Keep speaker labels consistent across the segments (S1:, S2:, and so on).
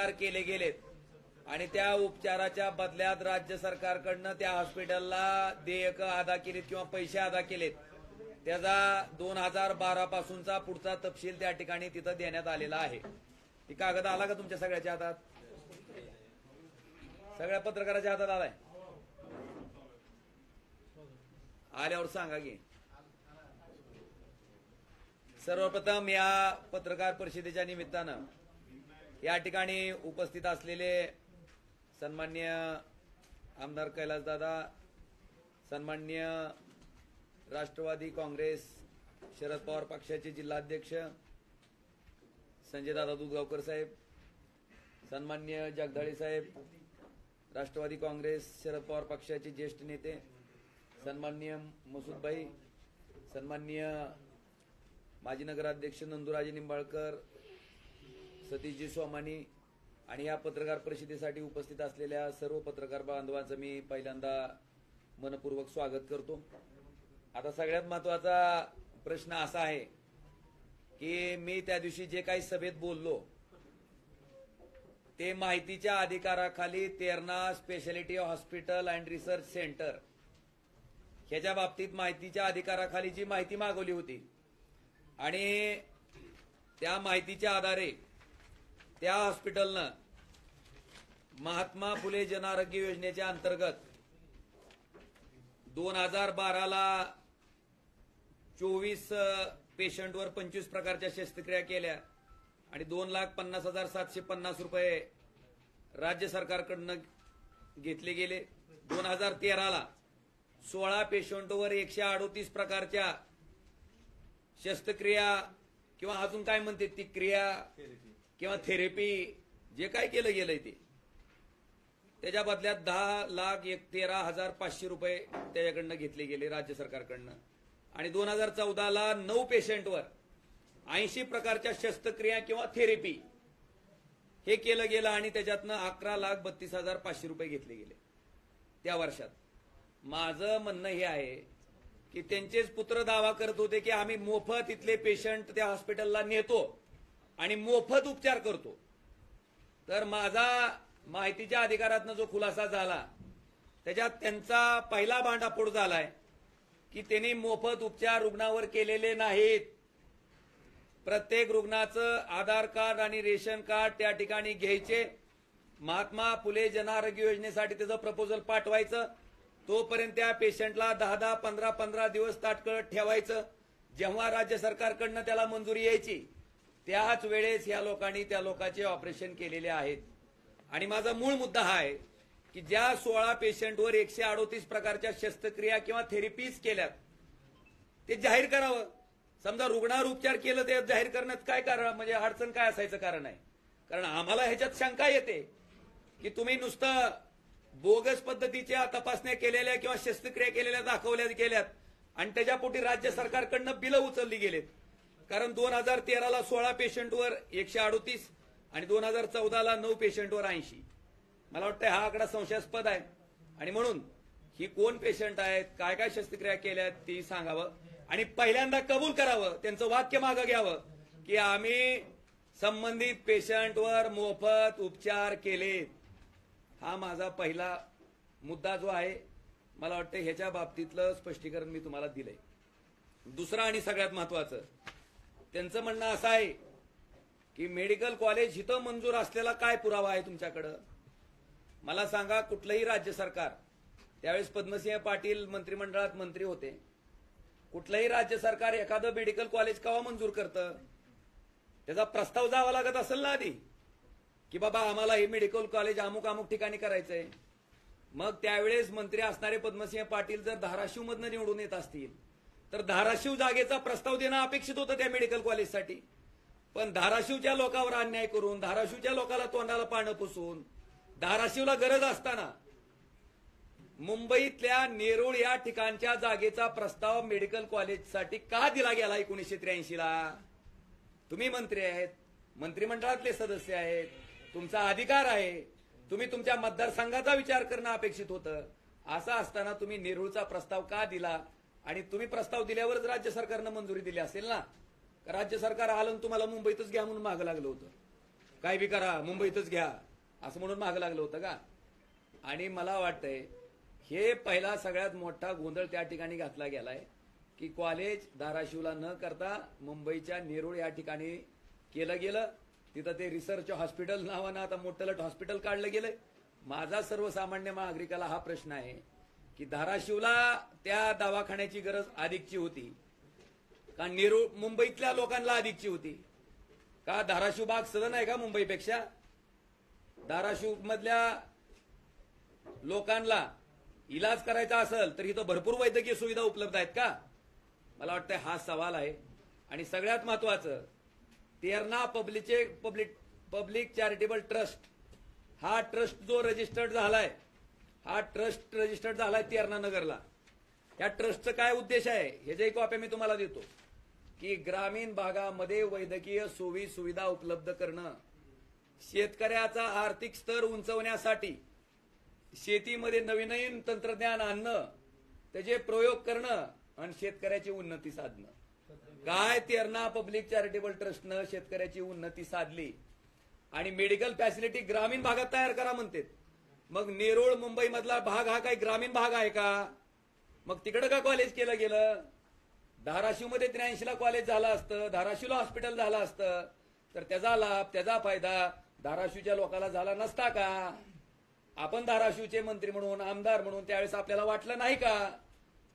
S1: उपचार केले गेलेत आणि त्या उपचाराच्या बदल्यात राज्य सरकारकडनं त्या हॉस्पिटलला देयक अदा केलीत किंवा पैसे अदा केलेत, त्याचा 2012 पासूनचा पुढचा तपशील त्या ठिकाणी तिथं देण्यात आलेला आहे. ती कागद आला का तुमच्या सगळ्याच्या हातात? सगळ्या पत्रकाराच्या हातात आलाय? आल्यावर सांगा की. सर्वप्रथम या पत्रकार परिषदेच्या निमित्तानं या ठिकाणी उपस्थित असलेले सन्माननीय आमदार कैलासदादा, सन्माननीय राष्ट्रवादी काँग्रेस शरद पवार पक्षाचे जिल्हाध्यक्ष संजयदादा दुधगावकर साहेब, सन्माननीय जगदाळे साहेब, राष्ट्रवादी काँग्रेस शरद पवार पक्षाचे ज्येष्ठ नेते सन्माननीय मसूदभाई, सन्माननीय माजी नगराध्यक्ष नंदुराजे निंबाळकर, सतीशजी सोमानी आणि या पत्रकार परिषदेसाठी उपस्थित असलेल्या सर्व पत्रकार बांधवांचं मी पहिल्यांदा मनपूर्वक स्वागत करतो. आता सगळ्यात महत्वाचा प्रश्न असा आहे की मी त्या दिवशी जे काही सभेत बोललो ते माहितीच्या अधिकाराखाली Terna speciality hospital and research centre ह्याच्या बाबतीत माहितीच्या अधिकाराखाली जी माहिती मागवली होती आणि त्या माहितीच्या आधारे त्या हॉस्पिटलनं महात्मा फुले जनआरोग्य योजनेच्या अंतर्गत 2012 ला 24 पेशंटवर 25 प्रकारच्या शस्त्रक्रिया केल्या आणि 2,50,750 रुपये राज्य सरकारकडनं घेतले गेले. 2013 ला 16 पेशंटवर 138 प्रकारच्या शस्त्रक्रिया किंवा अजून काय म्हणते ती क्रिया किंवा थेरपी जे काय केलं गेलंय ते त्याच्या बदल्यात 10,13,500 रुपये त्याच्याकडनं घेतले गेले राज्य सरकारकडनं. आणि 2014 ला 9 पेशंटवर 80 प्रकारच्या शस्त्रक्रिया किंवा थेरपी हे केलं गेलं आणि त्याच्यातनं 11,32,500 रुपये घेतले गेले त्या वर्षात. माझं म्हणणं हे आहे की त्यांचेच पुत्र दावा करत होते की आम्ही मोफत इथले पेशंट त्या हॉस्पिटलला नेतो आणि मोफत उपचार करतो. तर माझा माहितीच्या अधिकारातनं जो खुलासा झाला त्याच्यात त्यांचा पहिला भांडाफोड झालाय की त्यांनी मोफत उपचार रुग्णावर केलेले नाहीत. प्रत्येक रुग्णाचं आधार कार्ड आणि रेशन कार्ड त्या ठिकाणी घ्यायचे, महात्मा फुले जनआरोग्य योजनेसाठी त्याचं प्रपोजल पाठवायचं, तोपर्यंत त्या पेशंटला 10-10, 15-15 दिवस ताटकळत ठेवायचं. जेव्हा राज्य सरकारकडनं त्याला मंजुरी यायची त्याच वेळेस या लोकांनी त्या लोकांचे ऑपरेशन केलेले आहेत. आणि माझा मूळ मुद्दा हा आहे की ज्या 16 पेशंटवर 138 प्रकारच्या शस्त्रक्रिया किंवा थेरपीज केल्यात ते जाहीर करावं. समजा रुग्णावर उपचार केलं ते जाहीर करण्यात काय कारण, म्हणजे अडचण काय असायचं कारण आहे? कारण आम्हाला ह्याच्यात शंका येते की तुम्ही नुसतं बोगस पद्धतीच्या तपासण्या केलेल्या किंवा शस्त्रक्रिया केलेल्या दाखवल्या गेल्यात आणि त्याच्यापोटी राज्य सरकारकडनं बिलं उचलली गेलेत. कारण 2013 ला 16 पेशंटवर 138 आणि 2014 ला 9 पेशंटवर 80. मला वाटतं हा आकडा संशयास्पद आहे आणि म्हणून ही कोण पेशंट आहेत, काय काय शस्त्रक्रिया केल्यात ती सांगावं आणि पहिल्यांदा कबूल करावं, त्यांचं वाक्य मागं घ्यावं की आम्ही संबंधित पेशंटवर मोफत उपचार केले. हा माझा पहिला मुद्दा जो आहे, मला वाटतं ह्याच्या बाबतीतलं स्पष्टीकरण मी तुम्हाला दिलंय. दुसरं आणि सगळ्यात महत्वाचं त्यांचं म्हणणं असं आहे की मेडिकल कॉलेज इथं मंजूर असलेला काय पुरावा आहे तुमच्याकडं? मला सांगा, कुठलंही राज्य सरकार, त्यावेळेस पद्मसिंह पाटील मंत्रिमंडळात मंत्री होते, कुठलंही राज्य सरकार एखादं मेडिकल कॉलेज केव्हा मंजूर करतं? त्याचा प्रस्ताव जावा लागत असेल ना आधी की बाबा आम्हाला हे मेडिकल कॉलेज अमुक अमुक ठिकाणी करायचंय. मग त्यावेळेस मंत्री असणारे पद्मसिंह पाटील जर धाराशिवमधनं निवडून येत असतील तर धाराशिव जागेचा प्रस्ताव देणं अपेक्षित होतं त्या मेडिकल कॉलेजसाठी. पण धाराशिवच्या लोकांवर अन्याय करून, धाराशिवच्या लोकांना तोंडाला पानं पुसून, धाराशिवला गरज असताना मुंबईतल्या नेरूळ या ठिकाणच्या जागेचा प्रस्ताव मेडिकल कॉलेजसाठी का दिला गेला 1983 ला? तुम्ही मंत्री आहेत, मंत्रिमंडळातले सदस्य आहेत, तुमचा अधिकार आहे, तुम्ही तुमच्या मतदारसंघाचा विचार करणं अपेक्षित होतं. असं असताना तुम्ही नेरूळचा प्रस्ताव का दिला? आणि तुम्ही प्रस्ताव दिल्यावरच राज्य सरकारनं मंजुरी दिली असेल ना? राज्य सरकार आलं तुम्हाला मुंबईतच घ्या म्हणून मागं लागलं होतं. काय बी करा मुंबईतच घ्या असं म्हणून मागं लागलं होतं का? आणि मला वाटतंय हे पहिला सगळ्यात मोठा गोंधळ त्या ठिकाणी घातला गेलाय की कॉलेज धाराशिवला न करता मुंबईच्या नेरूळ या ठिकाणी केलं गेलं. तिथं ते रिसर्च हॉस्पिटल नावानं आता मोठं हॉस्पिटल काढलं गेलंय. माझा सर्वसामान्य नागरिकाला हा प्रश्न आहे की धाराशिवला त्या दवाखान्याची गरज अधिकची होती का नेरूळ मुंबईतल्या लोकांना अधिकची होती का? धाराशिव भाग सदन आहे का मुंबईपेक्षा? धाराशिव मधल्या लोकांना इलाज करायचा असेल तर इथं भरपूर वैद्यकीय सुविधा उपलब्ध आहेत का? मला वाटतं हा सवाल आहे. आणि सगळ्यात महत्वाचं तेरणा पब्लिक चॅरिटेबल ट्रस्ट हा ट्रस्ट जो रजिस्टर्ड झालाय तेरणा नगरला. या ट्रस्टचं काय उद्देश आहे ह्याच्याही कॉप्या मी तुम्हाला देतो की ग्रामीण भागामध्ये वैद्यकीय सोयी सुविधा उपलब्ध करणं, शेतकऱ्याचा आर्थिक स्तर उंचवण्यासाठी शेतीमध्ये नवीन तंत्रज्ञान आणणं, त्याचे प्रयोग करणं आणि शेतकऱ्याची उन्नती साधणं. काय तेरणा पब्लिक चॅरिटेबल ट्रस्टनं शेतकऱ्याची उन्नती साधली आणि मेडिकल फॅसिलिटी ग्रामीण भागात तयार करा म्हणते. मग नेरूळ मुंबई मधला भाग हा काही ग्रामीण भाग आहे का? मग तिकडं का कॉलेज केलं गेलं? धाराशिवमध्ये 83ला कॉलेज झालं असतं, धाराशिवला हॉस्पिटल झालं असतं तर त्याचा लाभ त्याचा फायदा धाराशिवच्या लोकांना झाला नसता का? आपण धाराशिवचे मंत्री म्हणून आमदार म्हणून त्यावेळेस आपल्याला वाटलं नाही का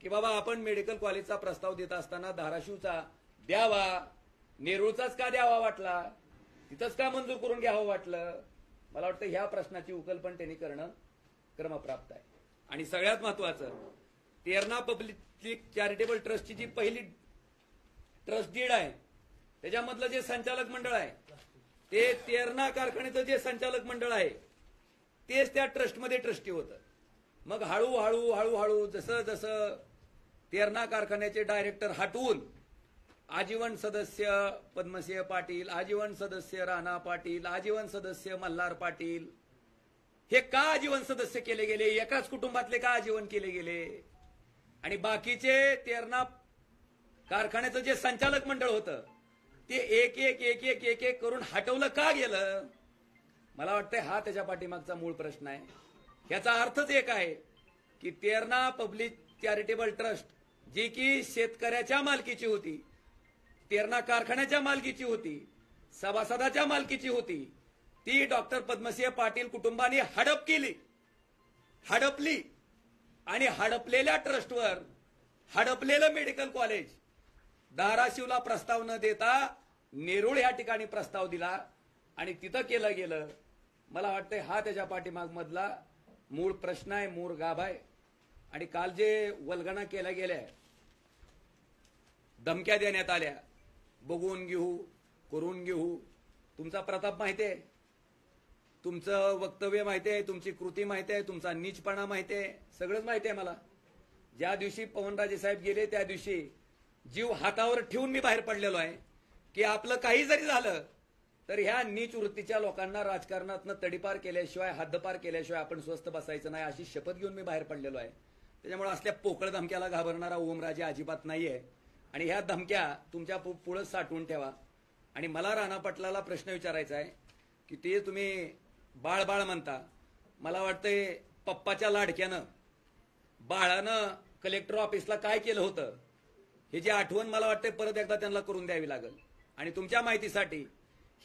S1: की बाबा आपण मेडिकल कॉलेजचा प्रस्ताव देत असताना धाराशिवचा द्यावा, नेरूळचाच का द्यावा वाटला, तिथंच का मंजूर करून घ्यावं वाटलं? मला वाटतं ह्या प्रश्नाची उकल पण त्यांनी करणं क्रमप्राप्त आहे. आणि सगळ्यात महत्वाचं तेरणा पब्लिक चॅरिटेबल ट्रस्टची जी पहिली ट्रस्ट डीड आहे त्याच्यामधलं जे संचालक मंडळ आहे ते तेरणा कारखान्याचं जे संचालक मंडळ आहे तेच त्या ट्रस्टमध्ये ट्रस्टी होतं. मग हळूहळू जसं तेरणा कारखान्याचे डायरेक्टर हटवून आजीवन सदस्य पद्मसिंह पाटील, आजीवन सदस्य राणा पाटील, आजीवन सदस्य मल्हार पाटील हे का आजीवन सदस्य केले गेले? एकाच कुटुंबातले का आजीवन केले गेले? आणि बाकीचे तेरणा कारखान्याचं जे संचालक मंडळ होतं ते एक एक करून हटवलं का गेलं? मला वाटतं हा त्याच्या पाठीमागचा मूळ प्रश्न आहे. याचा अर्थच एक आहे की तेरणा पब्लिक चॅरिटेबल ट्रस्ट जी की शेतकऱ्याच्या मालकीची होती, तेरणा कारखान्याच्या मालकीची होती, सभासदाच्या मालकीची होती, ती डॉक्टर पद्मसिंह पाटील कुटुंबाने हडपली आणि हडपलेल्या ट्रस्टवर हडपलेलं मेडिकल कॉलेज धाराशिवला प्रस्ताव न देता नेरूळ या ठिकाणी प्रस्ताव दिला आणि तिथं केलं गेलं. मला वाटतंय हा त्याच्या पाठीमाग मधला मूळ प्रश्न आहे, मूळ गाभ आहे. आणि काल जे वल्गना केल्या गेल्या, धमक्या देण्यात आल्या, बघून घेऊ करून घेऊ, तुमचा प्रताप माहिती आहे, तुमचं वक्तव्य माहिती आहे, तुमची कृती माहिती आहे, तुमचा नीचपणा माहिती आहे, सगळंच माहिती आहे मला. ज्या दिवशी पवनराजे साहेब गेले त्या दिवशी जीव हातावर ठेवून मी बाहेर पडलेलो आहे की आपलं काही जरी झालं तर ह्या नीच वृत्तीच्या लोकांना राजकारणातनं तडीपार केल्याशिवाय हद्दपार केल्याशिवाय आपण स्वस्थ बसायचं नाही अशी शपथ घेऊन मी बाहेर पडलेलो आहे. त्याच्यामुळे असल्या पोकळ धमक्याला घाबरणारा ओमराजे अजिबात नाहीये आणि ह्या धमक्या तुमच्या पुढं साठवून ठेवा. आणि मला राणा पाटलाला प्रश्न विचारायचा आहे की ते तुम्ही बाळ म्हणता, मला वाटतंय पप्पाच्या लाडक्यानं बाळानं कलेक्टर ऑफिसला काय केलं होतं हे जी आठवण मला वाटतंय परत एकदा त्यांना करून द्यावी लागेल. आणि तुमच्या माहितीसाठी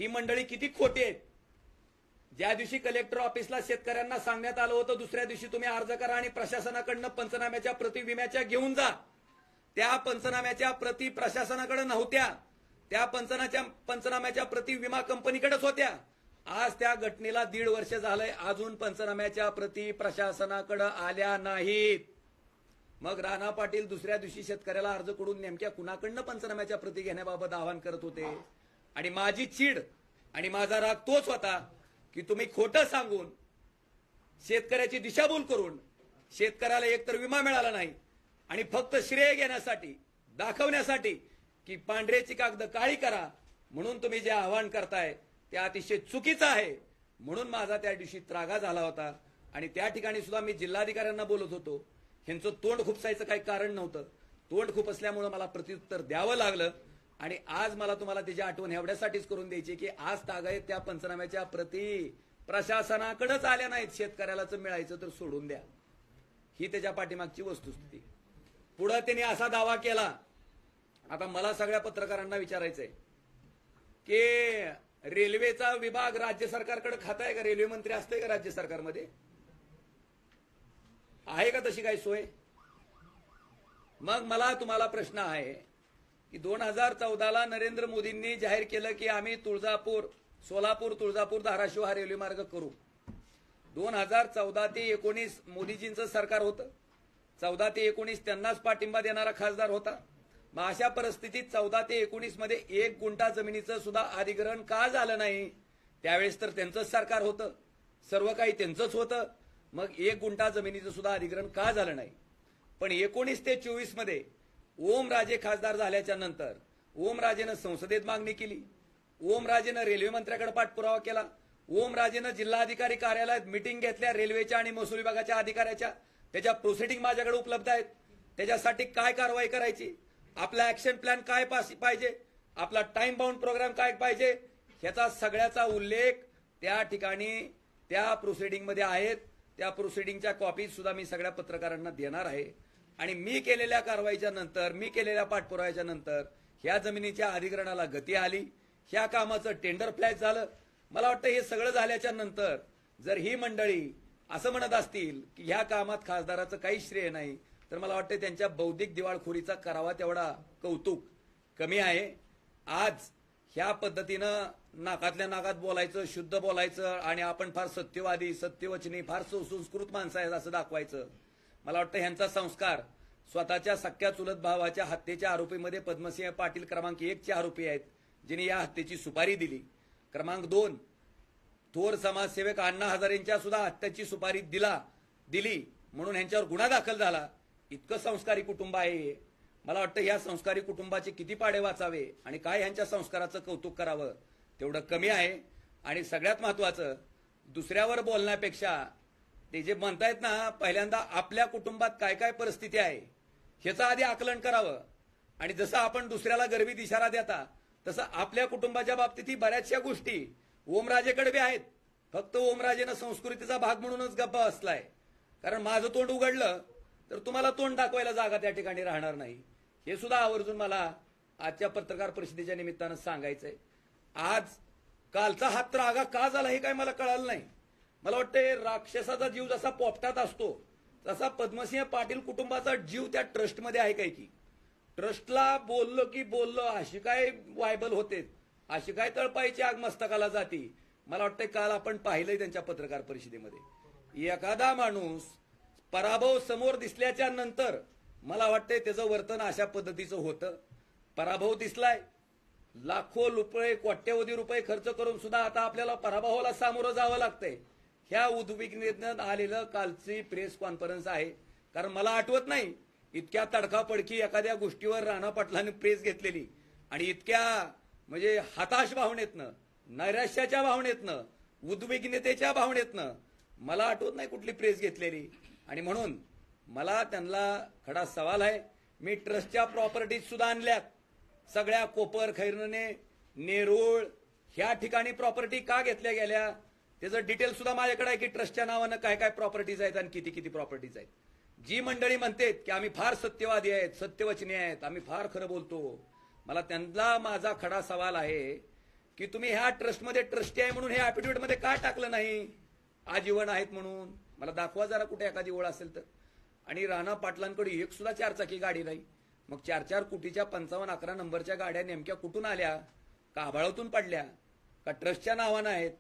S1: ही मंडळी किती खोटी आहेत. ज्या दिवशी कलेक्टर ऑफिसला शेतकऱ्यांना सांगण्यात आलं होतं दुसऱ्या दिवशी तुम्ही अर्ज करा आणि प्रशासनाकडनं पंचनाम्याच्या प्रति विम्याच्या घेऊन जा, त्या पंचनाम्याच्या प्रति प्रशासनाकडे नव्हत्या, त्या पंचनाम्याच्या प्रति विमा कंपनीकडेच होत्या. आज त्या घटनेला 1.5 वर्ष झालंय, अजून पंचनाम्याच्या प्रति प्रशासनाकडे आल्या नाहीत. मग राणा पाटील दुसऱ्या दिवशी शेतकऱ्याला अर्ज करून नेमक्या कुणाकडनं पंचनाम्याच्या प्रति घेण्याबाबत आवाहन करत होते. आणि माझी चीड आणि माझा राग तोच होता की तुम्ही खोटं सांगून शेतकऱ्याची दिशाभूल करून शेतकऱ्याला एकतर विमा मिळाला नाही आणि फक्त श्रेय घेण्यासाठी दाखवण्यासाठी की पांढऱ्याची कागद काळी करा म्हणून तुम्ही जे आवाहन करताय ते अतिशय चुकीचं आहे. म्हणून माझा त्या दिवशी त्रागा झाला होता आणि त्या ठिकाणी सुद्धा मी जिल्हाधिकाऱ्यांना बोलत होतो. ह्यांचं तोंड खुपसायचं काही कारण नव्हतं, तोंड खुपसल्यामुळे मला प्रत्युत्तर द्यावं लागलं. आणि आज मला तुम्हाला त्याची आठवण एवढ्यासाठीच करून द्यायची की आज तागायत त्या पंचनाम्याच्या प्रती प्रशासनाकडेच आल्या नाहीत. शेतकऱ्यालाच मिळायचं तर सोडून द्या, ही त्याच्या पाठीमागची वस्तुस्थिती. पुढे त्यांनी असा दावा केला. आता मला सगळ्या पत्रकारांना विचारायचंय की रेल्वेचा विभाग राज्य सरकारकडे खाताय का? रेल्वे मंत्री असतंय का राज्य सरकारमध्ये? आहे का तशी काही सोय? मग मला तुम्हाला प्रश्न आहे की 2014ला नरेंद्र मोदींनी जाहीर केलं की आम्ही सोलापूर तुळजापूर धाराशिव हा रेल्वे मार्ग करू. 2014 ते 19 मोदीजींचं सरकार होतं. 14 ते 19 त्यांनाच पाठिंबा देणारा खासदार होता. मग अशा परिस्थितीत 14 ते 19 मध्ये 1 गुंठा जमिनीचं सुद्धा अधिग्रहण का झालं नाही? त्यावेळेस तर त्यांचंच सरकार होतं, सर्व काही त्यांचंच होतं. मग 1 गुंठा जमिनीचं सुद्धा अधिग्रहण का झालं नाही? पण 19 ते 24 मध्ये ओमराजे खासदार झाल्याच्या नंतर ओमराजेनं संसदेत मागणी केली. ओमराजेनं रेल्वे मंत्र्याकडे पाठपुरावा केला. ओमराजेनं जिल्हाधिकारी कार्यालयात मिटिंग घेतल्या रेल्वेच्या आणि महसूल विभागाच्या अधिकाऱ्याच्या. त्याच्या प्रोसिडिंग माझ्याकडे उपलब्ध आहेत. त्याच्यासाठी काय कारवाई करायची, आपला ऍक्शन प्लॅन काय पाहिजे, आपला टाइम बाउंड प्रोग्राम काय पाहिजे, ह्याचा सगळ्याचा उल्लेख त्या ठिकाणी त्या प्रोसिडिंगमध्ये आहेत. त्या प्रोसिडिंगच्या कॉपी सुद्धा मी सगळ्या पत्रकारांना देणार आहे. आणि मी केलेल्या कारवाईच्या नंतर, मी केलेल्या पाठपुराव्याच्या नंतर ह्या जमिनीच्या अधिग्रहणाला गती आली. ह्या कामाचं टेंडर फ्लॅश झालं. मला वाटतं हे सगळं झाल्याच्या नंतर जर ही मंडळी असं म्हणत असतील की ह्या कामात खासदाराचं काही श्रेय नाही, तर मला वाटतं त्यांच्या बौद्धिक दिवाळखोरीचा करावा तेवढा कौतुक कमी आहे. आज ह्या पद्धतीनं नाकातल्या नाकात बोलायचं, शुद्ध बोलायचं आणि आपण फार सत्यवादी, सत्यवचनी, फार सुसंस्कृत माणसं आहेत असं दाखवायचं. मला वाटतं ह्यांचा संस्कार स्वतःच्या सख्या चुलत भावाच्या हत्येच्या आरोपीमध्ये पद्मसिंह पाटील क्रमांक 1 चे आरोपी आहेत, जिने या हत्येची सुपारी दिली. क्रमांक 2 थोर समाजसेवक अण्णा हजारेंच्या सुद्धा हत्येची सुपारी दिली म्हणून ह्यांच्यावर गुन्हा दाखल झाला. इतकं संस्कारी कुटुंब आहे. मला वाटतं या संस्कारी कुटुंबाचे किती पाडे वाचावे आणि काय ह्यांच्या संस्काराचं कौतुक करावं तेवढं कमी आहे. आणि सगळ्यात महत्वाचं, दुसऱ्यावर बोलण्यापेक्षा ते जे म्हणतायत ना, पहिल्यांदा आपल्या कुटुंबात काय काय परिस्थिती आहे ह्याचं आधी आकलन करावं. आणि जसं आपण दुसऱ्याला गर्वित इशारा देता तसं आपल्या कुटुंबाच्या बाबतीतही बऱ्याचशा गोष्टी ओमराजेकडे बी आहेत. फक्त ओमराजेनं संस्कृतीचा भाग म्हणूनच गप्प असलाय. कारण माझं तोंड उघडलं तर तुम्हाला तोंड दाखवायला जागा त्या ठिकाणी राहणार नाही. हे सुद्धा आवर्जून मला आजच्या पत्रकार परिषदेच्या निमित्तानं सांगायचंय. आज कालचा हात तर आगा का झाला हे काय मला कळालं नाही. मला वाटतं राक्षसाचा जीव जसा पोपटात असतो तसा पद्मसिंह पाटील कुटुंबाचा जीव त्या ट्रस्टमध्ये आहे काय की ट्रस्टला बोललो की बोललो अशी काय वायबल होते, अशी काय तळपायची आग मस्तकाला जाती. मला वाटतं काल आपण पाहिलंय त्यांच्या पत्रकार परिषदेमध्ये. एखादा माणूस पराभव समोर दिसल्याच्या नंतर मला वाटतंय त्याचं वर्तन अशा पद्धतीचं होतं. पराभव दिसलाय, लाखो रुपये कोट्यवधी रुपये खर्च करून सुद्धा आता आपल्याला पराभवाला सामोरं जावं लागतंय. ह्या उद्विग्नतेनं आलेलं कालची प्रेस कॉन्फरन्स आहे. कारण मला आठवत नाही इतक्या तडकाफडकी एखाद्या गोष्टीवर राणा पाटलांनी प्रेस घेतलेली आणि इतक्या म्हणजे हताश भावनेतनं, नैराश्याच्या भावनेतनं, उद्विग्नतेच्या भावनेतनं मला आठवत नाही कुठली प्रेस घेतलेली. आणि म्हणून मला त्यांना खडा सवाल आहे. मी ट्रस्टच्या प्रॉपर्टीज सुद्धा आणल्यात. सगळ्या कोपर, खैरणे, नेरूळ ह्या ठिकाणी प्रॉपर्टी का घेतल्या गेल्या त्याचं डिटेल सुद्धा माझ्याकडे आहे की ट्रस्टच्या नावानं काय काय प्रॉपर्टीज आहेत आणि किती किती प्रॉपर्टीज आहेत. जी मंडळी म्हणतात की आम्ही फार सत्यवादी आहेत, सत्यवचनी आहेत, आम्ही फार खरं बोलतो, मला त्यांना माझा खडा सवाल आहे की तुम्ही ह्या ट्रस्टमध्ये ट्रस्टी आहे म्हणून हे ॲफिडेव्हिटमध्ये का टाकलं नाही? आजीवन आहेत म्हणून मला दाखवा जरा कुठे एखादी ओळ असेल तर. आणि राणा पाटलांकडे एक सुद्धा 4 चाकी गाडी नाही. मग 4-4 कोटीच्या 55-11 नंबरच्या गाड्या नेमक्या कुठून आल्या? का आभाळातून पडल्या? का ट्रस्टच्या नावानं आहेत?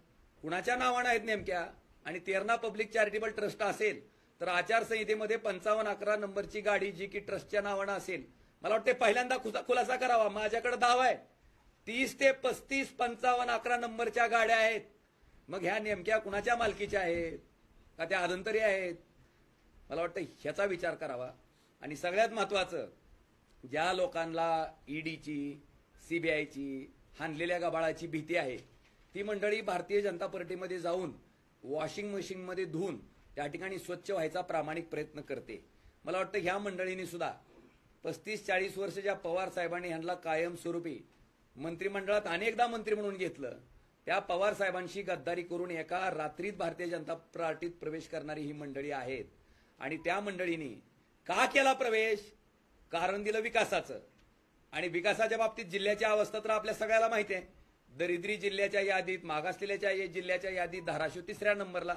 S1: कुणाच्या नावानं आहेत नेमक्या? आणि तेरणा पब्लिक चॅरिटेबल ट्रस्ट असेल तर आचारसंहितेमध्ये 55-11 नंबरची गाडी जी की ट्रस्टच्या नावानं असेल, मला वाटते पहिल्यांदा खुलासा करावा. माझ्याकडे दावा आहे 30 ते 35 55-11 नंबरच्या गाड्या आहेत. मग ह्या नेमक्या कुणाच्या मालकीच्या आहेत का त्या आदंतरी आहेत? मला वाटतं ह्याचा विचार करावा. आणि सगळ्यात महत्वाचं, ज्या लोकांना ईडीची, सीबीआयची, हाणलेल्या गबाळाची भीती आहे ती मंडळी भारतीय जनता पार्टीमध्ये जाऊन वॉशिंग मशीनमध्ये धुवून त्या ठिकाणी स्वच्छ व्हायचा प्रामाणिक प्रयत्न करते. मला वाटतं ह्या मंडळींनी सुद्धा 35-40 वर्ष ज्या पवार साहेबांनी ह्यांना कायमस्वरूपी मंत्रिमंडळात अनेकदा मंत्री म्हणून घेतलं, त्या पवार साहेबांशी गद्दारी करून एका रात्रीत भारतीय जनता पार्टीत प्रवेश करणारी ही मंडळी आहेत. आणि त्या मंडळींनी का केला प्रवेश? कारण दिलं विकासाचं. आणि विकासाच्या बाबतीत जिल्ह्याची अवस्था तर आपल्या सगळ्याला माहिती आहे. दरिद्री जिल्ह्याच्या यादीत, मागासलेल्या जिल्ह्याच्या यादीत धाराशिव 3ऱ्या नंबरला,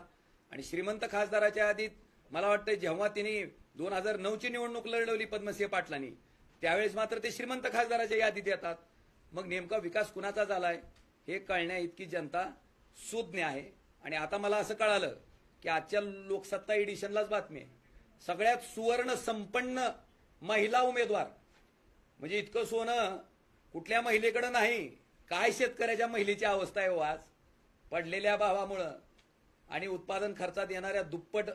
S1: आणि श्रीमंत खासदाराच्या यादीत मला वाटतं जेव्हा त्यांनी 2009ची निवडणूक लढवली पद्मसिंह पाटलांनी, त्यावेळेस मात्र ते श्रीमंत खासदाराच्या यादीत येतात. मग नेमका विकास कुणाचा झालाय हे कळण्या इतकी जनता सुज्ञ आहे. आणि आता मला असं कळालं की आजच्या लोकसत्ता एडिशनलाच बातमी आहे, सगळ्यात सुवर्ण संपन्न महिला उमेदवार. म्हणजे इतकं सोनं कुठल्या महिलेकडे नाही. काय शेतकऱ्याच्या महिलेची अवस्था आहे आज पडलेल्या भावामुळं आणि उत्पादन खर्चात येणाऱ्या दुप्पट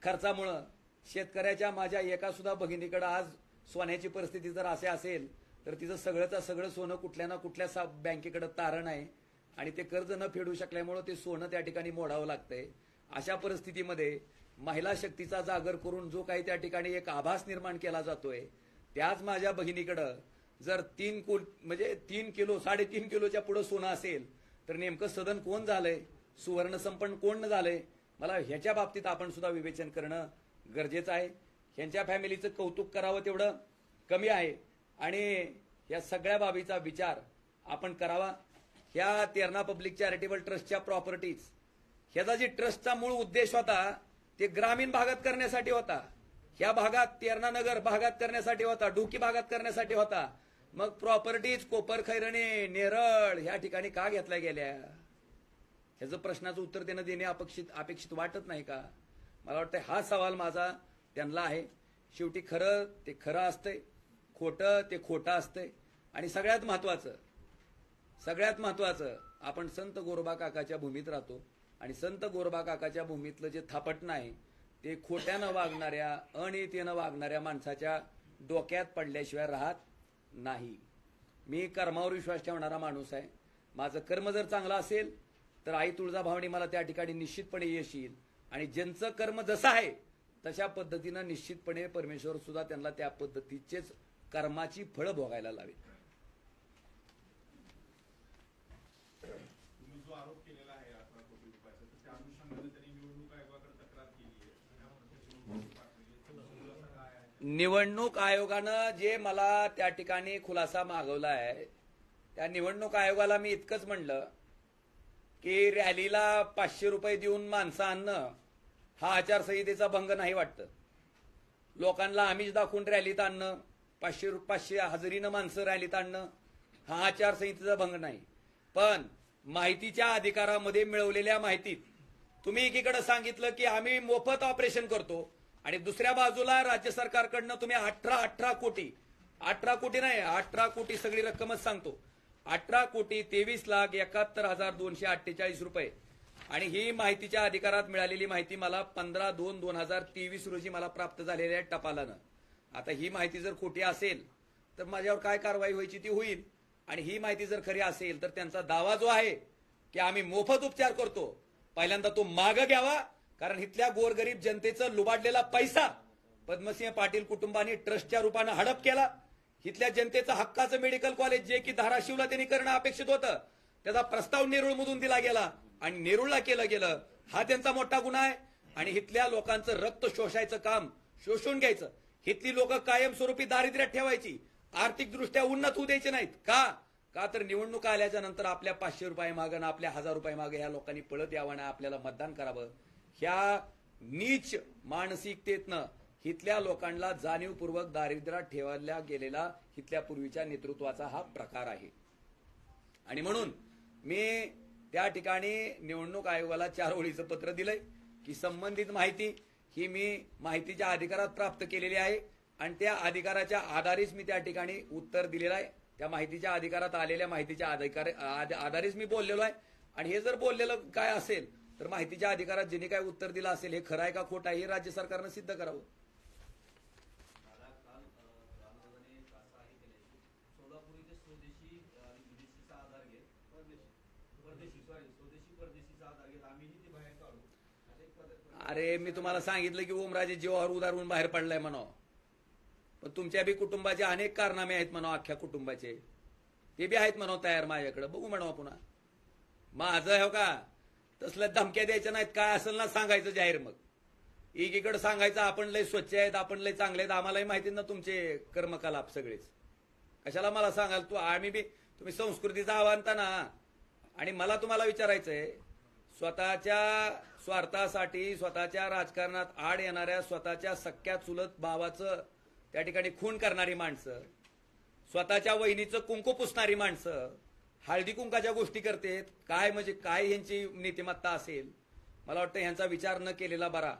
S1: खर्चामुळं शेतकऱ्याच्या माझ्या एका सुद्धा भगिनीकडे आज सोन्याची परिस्थिती जर असे असेल तर तिचं सगळंचं सगळं सोनं कुठल्या ना कुठल्या बँकेकडे तारण आहे आणि ते कर्ज न फेडू शकल्यामुळं ते सोनं त्या ठिकाणी मोडावं लागतंय. अशा परिस्थितीमध्ये महिला शक्तीचा जागर करून जो काही त्या ठिकाणी एक आभास निर्माण केला जातोय, त्याच माझ्या भगिनीकडं जर 3 किलो 3.5 किलोच्या पुढे सोनं असेल तर नेमकं सदन कोण झालंय, सुवर्ण संपन्न कोण झालंय? मला ह्याच्या बाबतीत आपण सुद्धा विवेचन करणं गरजेचं आहे. ह्यांच्या फॅमिलीचं कौतुक करावं तेवढं कमी आहे आणि या सगळ्या बाबीचा विचार आपण करावा. ह्या तेरणा पब्लिक चॅरिटेबल ट्रस्टच्या प्रॉपर्टीज, ह्याचा जी ट्रस्टचा मूळ उद्देश होता ते ग्रामीण भागात करण्यासाठी होता, ह्या भागात तेरणा नगर भागात करण्यासाठी होता, डुकी भागात करण्यासाठी होता. मग प्रॉपर्टीज कोपरखैरणे, नेरळ ह्या ठिकाणी का घेतल्या गेल्या? ह्याचं प्रश्नाचं उत्तर देणे अपेक्षित वाटत नाही का? मला वाटतं हा सवाल माझा त्यांना आहे. शेवटी खरं ते खरं असतंय, खोटं ते खोटं असतंय. आणि सगळ्यात महत्वाचं आपण संत गोरोबा काकाच्या भूमीत राहतो आणि संत गोरोबा काकाच्या भूमीतलं जे थापटणं आहे ते खोट्यानं वागणाऱ्या, अनितीनं वागणाऱ्या माणसाच्या डोक्यात पडल्याशिवाय राहत नाही. मी कर्मावर विश्वास ठेवणारा माणूस आहे. माझं कर्म जर चांगलं असेल तर आई तुळजाभवानी मला त्या ठिकाणी निश्चितपणे यश येईल आणि ज्यांचं कर्म जसं आहे तशा पद्धतीनं निश्चितपणे परमेश्वर सुद्धा त्यांना त्या पद्धतीचेच कर्माची फळं भोगायला लावेल. निवडणूक आयोगानं जे मला त्या ठिकाणी खुलासा मागवला आहे, त्या निवडणूक आयोगाला मी इतकंच म्हणलं की रॅलीला 500 रुपये देऊन माणसं आणणं हा आचारसंहितेचा भंग नाही वाटतं. लोकांना आमिष दाखवून रॅलीत आणणं, 500 हजेरीनं माणसं रॅलीत आणणं हा आचारसंहितेचा भंग नाही. पण माहितीच्या अधिकारामध्ये मिळवलेल्या माहितीत तुम्ही एकीकडे सांगितलं की आम्ही मोफत ऑपरेशन करतो आणि दुसऱ्या बाजूला राज्य सरकारकडनं तुम्ही 18 कोटी सगळी रक्कमच सांगतो, 18,23,71,248 रुपये. आणि ही माहितीच्या अधिकारात मिळालेली माहिती मला 15/2/2023 रोजी मला प्राप्त झालेल्या टपालानं. आता ही माहिती जर खोटी असेल तर माझ्यावर काय कारवाई व्हायची ती होईल. आणि ही माहिती जर खरी असेल तर त्यांचा दावा जो आहे की आम्ही मोफत उपचार करतो, पहिल्यांदा तो मागं घ्यावा. कारण इथल्या गोरगरीब जनतेचं लुबाडलेला पैसा पद्मसिंह पाटील कुटुंबाने ट्रस्टच्या रूपानं हडप केला. इथल्या जनतेचं हक्काचं मेडिकल कॉलेज जे की धाराशिवला त्यांनी करणं अपेक्षित होतं, त्याचा प्रस्ताव नेरूळमधून दिला गेला आणि नेरूळला केलं गेलं. हा त्यांचा मोठा गुन्हा आहे. आणि इथल्या लोकांचं रक्त शोषायचं काम, शोषून घ्यायचं, इथली लोक कायमस्वरूपी दारिद्र्यात ठेवायची, आर्थिकदृष्ट्या उन्नत होऊ द्यायचे नाहीत. का तर निवडणुका आल्याच्या नंतर आपल्या 500 रुपये मागं ना आपल्या 1000 रुपये मागं ह्या लोकांनी पळत यावं ना आपल्याला मतदान करावं. ह्या नीच मानसिकतेतनं इथल्या लोकांना जाणीवपूर्वक दारिद्र्यात ठेवल्या गेलेला इथल्या पूर्वीच्या नेतृत्वाचा हा प्रकार आहे. आणि म्हणून मी त्या ठिकाणी निवडणूक आयोगाला 4 ओळीचं पत्र दिलंय की संबंधित माहिती ही मी माहितीच्या अधिकारात प्राप्त केलेली आहे आणि त्या अधिकाराच्या आधारेच मी त्या ठिकाणी उत्तर दिलेलं आहे. त्या माहितीच्या अधिकारात आलेल्या माहितीच्या आधारेच मी बोललेलो आहे. आणि हे जर बोललेलं काय असेल तर माहितीच्या अधिकारात ज्यांनी काय उत्तर दिलं असेल हे खरं आहे का खोटं आहे हे राज्य सरकारनं सिद्ध करावं. अरे मी तुम्हाला सांगितलं की ओमराजे जीवावर उदारून बाहेर पडलाय म्हणावं, पण तुमच्या बी कुटुंबाचे अनेक कारनामे आहेत म्हणा, अख्ख्या कुटुंबाचे ते बी आहेत म्हणा तयार माझ्याकडे, बघू म्हणा पुन्हा. माझं हो का तसल्या धमक्या द्यायच्या नाहीत, काय असेल ना सांगायचं जाहीर. मग एकीकडे सांगायचं आपण लय स्वच्छ आहेत, आपण लय चांगले आहेत, आम्हालाही माहिती ना तुमचे कर्मकलाप सगळेच. कशाला मला सांगाल तू, आम्ही बी तुम्ही संस्कृतीचं आव्हानता ना. आणि मला तुम्हाला विचारायचंय, स्वतःच्या स्वार्थासाठी स्वतःच्या राजकारणात आड येणाऱ्या स्वतःच्या सख्या चुलत भावाचं त्या ठिकाणी खून करणारी माणसं, स्वतःच्या वहिनीचं कुंकू पुसणारी माणसं हळदी कुंकाच्या गोष्टी करतेत, काय म्हणजे काय ह्यांची नीतिमत्ता असेल. मला वाटतं ह्यांचा विचार न केलेला बरा.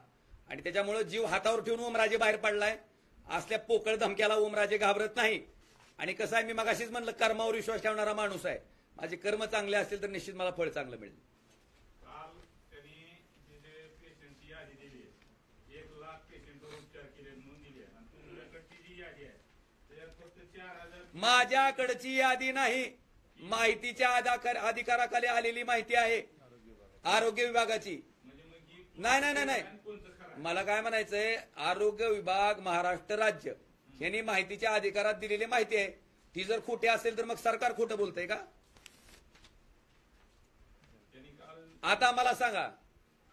S1: आणि त्याच्यामुळे जीव हातावर ठेवून ओमराजे बाहेर पडलाय. असल्या पोकळ धमक्याला ओमराजे घाबरत नाही. आणि कसं आहे, मी मगाशीच म्हणलं कर्मावर विश्वास ठेवणारा माणूस आहे. माझे कर्म चांगले असतील तर निश्चित मला फळ चांगलं मिळेल.
S2: काल त्यांनी जे पेशंटची यादी दिली, 1,00,000 पेशंटवर उपचार केले म्हणून दिली आहे, आणि तुमच्याकडची जी यादी आहे त्याच्यात फक्त 4,000.
S1: माझ्याकडची यादी नाही, माहितीच्या अधिकाराखाली आलेली माहिती आहे आरोग्य विभागाची. नाही नाही नाही नाही, मला काय म्हणायचंय, आरोग्य विभाग महाराष्ट्र राज्य यांनी माहितीच्या अधिकारात दिलेली माहिती आहे. ती जर खोटी असेल तर मग सरकार खोटं बोलतंय का? आता मला सांगा,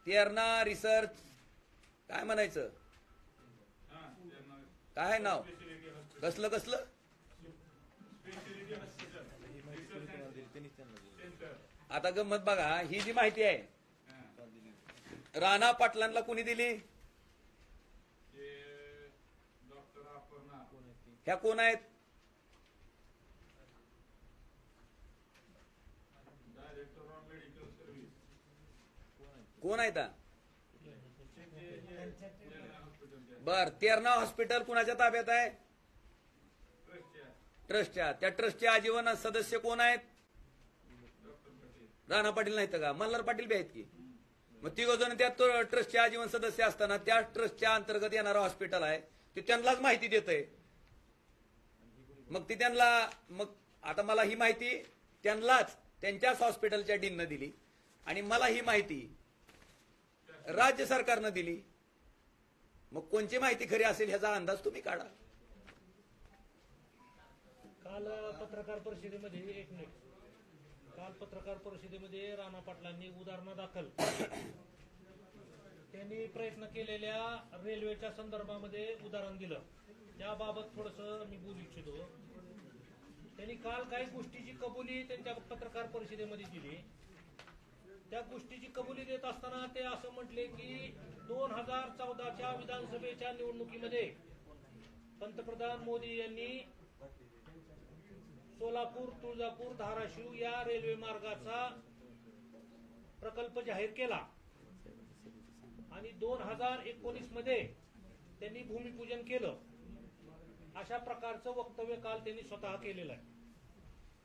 S1: तेरणा रिसर्च काय म्हणायचं, काय नाव, कसलं कसलं आता गंमत बघा. ही जी माहिती आहे राणा पाटलांना कुणी दिली? ह्या कोण आहेत? कोण आहेत? बर, तेरणा हॉस्पिटल कुणाच्या ताब्यात आहे? ट्रस्टच्या. त्या ट्रस्टचे आजीवन सदस्य कोण आहेत? राणा पाटील नाहीत का? मल्हार पाटील बी आहेत की. मग तिघजण त्या ट्रस्टचे आजीवन सदस्य असताना त्या ट्रस्टच्या अंतर्गत येणारं हॉस्पिटल आहे ते त्यांनाच माहिती देतंय. मग ती त्यांना, मग आता मला ही माहिती त्यांनाच त्यांच्याच हॉस्पिटलच्या डीननं दिली आणि मला ही माहिती राज्य सरकारनं दिली. मग कोणची माहिती खरी असेल ह्याचा अंदाज तुम्ही काढा.
S3: काल पत्रकार परिषदेमध्ये एक मिनिट, काल पत्रकार परिषदेमध्ये राणा पाटलांनी उदाहरणादाखल त्यांनी प्रयत्न केलेल्या रेल्वेच्या संदर्भामध्ये उदाहरण दिलं. त्याबाबत थोडंसं मी बोलू इच्छितो. त्यांनी काल काही गोष्टीची कबुली त्यांच्या पत्रकार परिषदेमध्ये दिली. त्या गोष्टीची कबुली देत असताना ते असं म्हटले की 2014च्या विधानसभेच्या निवडणुकीमध्ये पंतप्रधान मोदी यांनी सोलापूर, तुळजापूर, धाराशिव या रेल्वे मार्गाचा प्रकल्प जाहीर केला आणि 2019 मध्ये त्यांनी भूमिपूजन केलं. अशा प्रकारचं वक्तव्य काल त्यांनी स्वतः केलेलं आहे.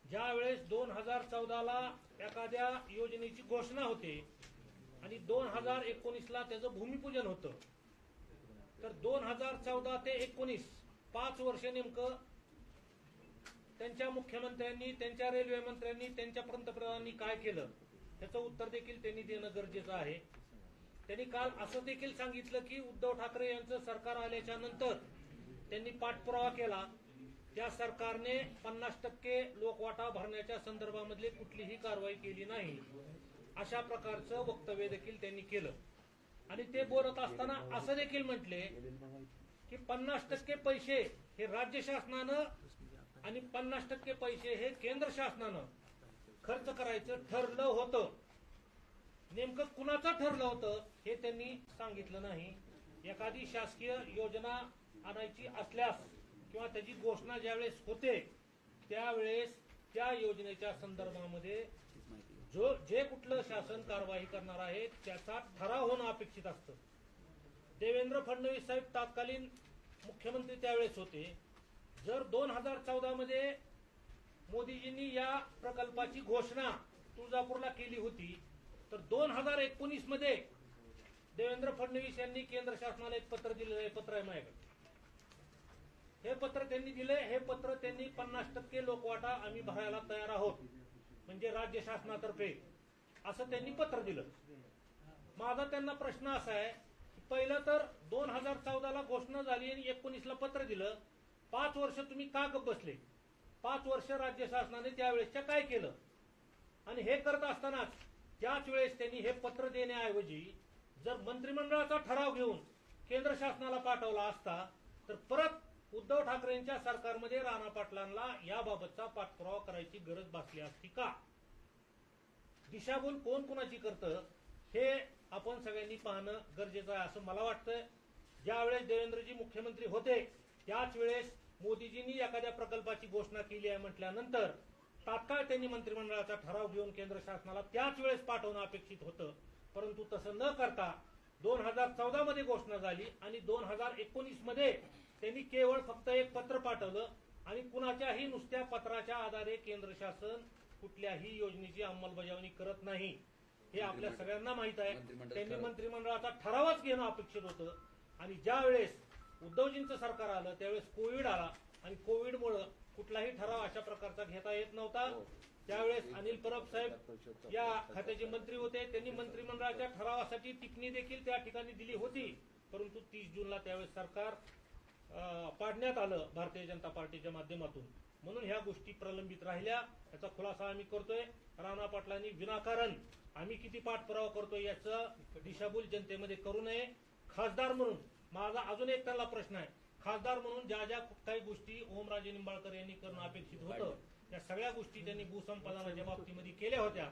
S3: ज्या वेळेस 2014ला एखाद्या योजनेची घोषणा होते आणि 2019ला त्याचं भूमिपूजन होतं, तर 2014 ते 19 5 वर्ष नेमकं त्यांच्या मुख्यमंत्र्यांनी, त्यांच्या रेल्वे मंत्र्यांनी, त्यांच्या पंतप्रधानांनी काय केलं त्याचं उत्तर देखील त्यांनी देणं गरजेचं आहे. त्यांनी काल असं देखील सांगितलं की उद्धव ठाकरे यांचं सरकार आल्याच्या नंतर त्यांनी पाठपुरावा केला, त्या सरकारने 50% लोकवाटा भरण्याच्या संदर्भामधली कुठलीही कारवाई केली नाही. अशा प्रकारचं वक्तव्य देखील त्यांनी केलं. आणि ते बोलत असताना असं देखील म्हटले की 50% पैसे हे राज्य शासनानं आणि 50% पैसे हे केंद्र शासनानं खर्च करायचं ठरलं होतं. नेमकं कुणाचं ठरलं होतं हे त्यांनी सांगितलं नाही. एखादी शासकीय योजना आणायची असल्यास किंवा त्याची घोषणा ज्यावेळेस होते त्यावेळेस त्या योजनेच्या संदर्भामध्ये जे कुठलं शासन कारवाई करणार आहे त्याचा ठराव होणं अपेक्षित असतं. देवेंद्र फडणवीस साहेब तत्कालीन मुख्यमंत्री त्यावेळेस होते. जर 2014 मध्ये मोदीजींनी या प्रकल्पाची घोषणा तुळजापूरला केली होती, तर 2019 मध्ये देवेंद्र फडणवीस यांनी केंद्र शासनाला एक पत्र दिलेलं आहे. पत्र आहे माझ्याकडे. हे पत्र त्यांनी दिले. हे पत्र त्यांनी 50% लोकवाटा आम्ही भरायला तयार आहोत म्हणजे राज्य शासनातर्फे असं त्यांनी पत्र दिलं. माझा त्यांना प्रश्न असा आहे की पहिलं तर 2014ला घोषणा झाली आणि 19ला पत्र दिलं, 5 वर्ष तुम्ही का गप बसले? 5 वर्ष राज्य शासनाने त्यावेळेसच्या काय केलं? आणि हे करत असतानाच त्याच वेळेस त्यांनी हे पत्र देण्याऐवजी जर मंत्रिमंडळाचा ठराव घेऊन केंद्र शासनाला पाठवला असता तर परत उद्धव ठाकरेंच्या सरकारमध्ये राणा पाटलांना याबाबतचा पाठपुरावा करायची गरज भासली असती का? दिशाभूल कोण कोणाची करतं हे आपण सगळ्यांनी पाहणं गरजेचं आहे असं मला वाटतं. ज्यावेळेस देवेंद्रजी मुख्यमंत्री होते त्याच वेळेस मोदीजींनी एखाद्या प्रकल्पाची घोषणा केली आहे म्हटल्यानंतर तात्काळ त्यांनी मंत्रिमंडळाचा ठराव घेऊन केंद्र शासनाला त्याच वेळेस पाठवणं अपेक्षित होतं. परंतु तसं न करता 2014 मध्ये घोषणा झाली आणि 2019 मध्ये त्यांनी केवळ फक्त एक पत्र पाठवलं आणि कुणाच्याही नुसत्या पत्राच्या आधारे केंद्र शासन कुठल्याही योजनेची अंमलबजावणी करत नाही हे आपल्या सगळ्यांना माहित आहे. त्यांनी मंत्रिमंडळाचा ठरावच घेणं अपेक्षित होतं आणि ज्या वेळेस उद्धवजींचं सरकार आलं त्यावेळेस कोविड आला आणि कोविडमुळे कुठलाही ठराव अशा प्रकारचा घेता येत नव्हता. त्यावेळेस अनिल परब साहेब या खात्याचे मंत्री होते. त्यांनी मंत्रिमंडळाच्या ठरावासाठी टिप्पणी देखील त्या ठिकाणी दिली होती. परंतु 30 जूनला त्यावेळेस सरकार पाडण्यात आलं भारतीय जनता पार्टीच्या माध्यमातून. म्हणून ह्या गोष्टी प्रलंबित राहिल्या. याचा खुलासा आम्ही करतोय. राणा पाटलांनी विनाकारण आम्ही किती पाठपुरावा करतोय याचं दिशाभूल जनतेमध्ये करू नये. खासदार म्हणून माझा अजून एक त्यांना प्रश्न आहे. खासदार म्हणून ज्या ज्या काही गोष्टी ओमराजे निंबाळकर यांनी करणं अपेक्षित होतं त्या सगळ्या गोष्टी त्यांनी भूसंपादनाच्या बाबतीमध्ये केल्या होत्या.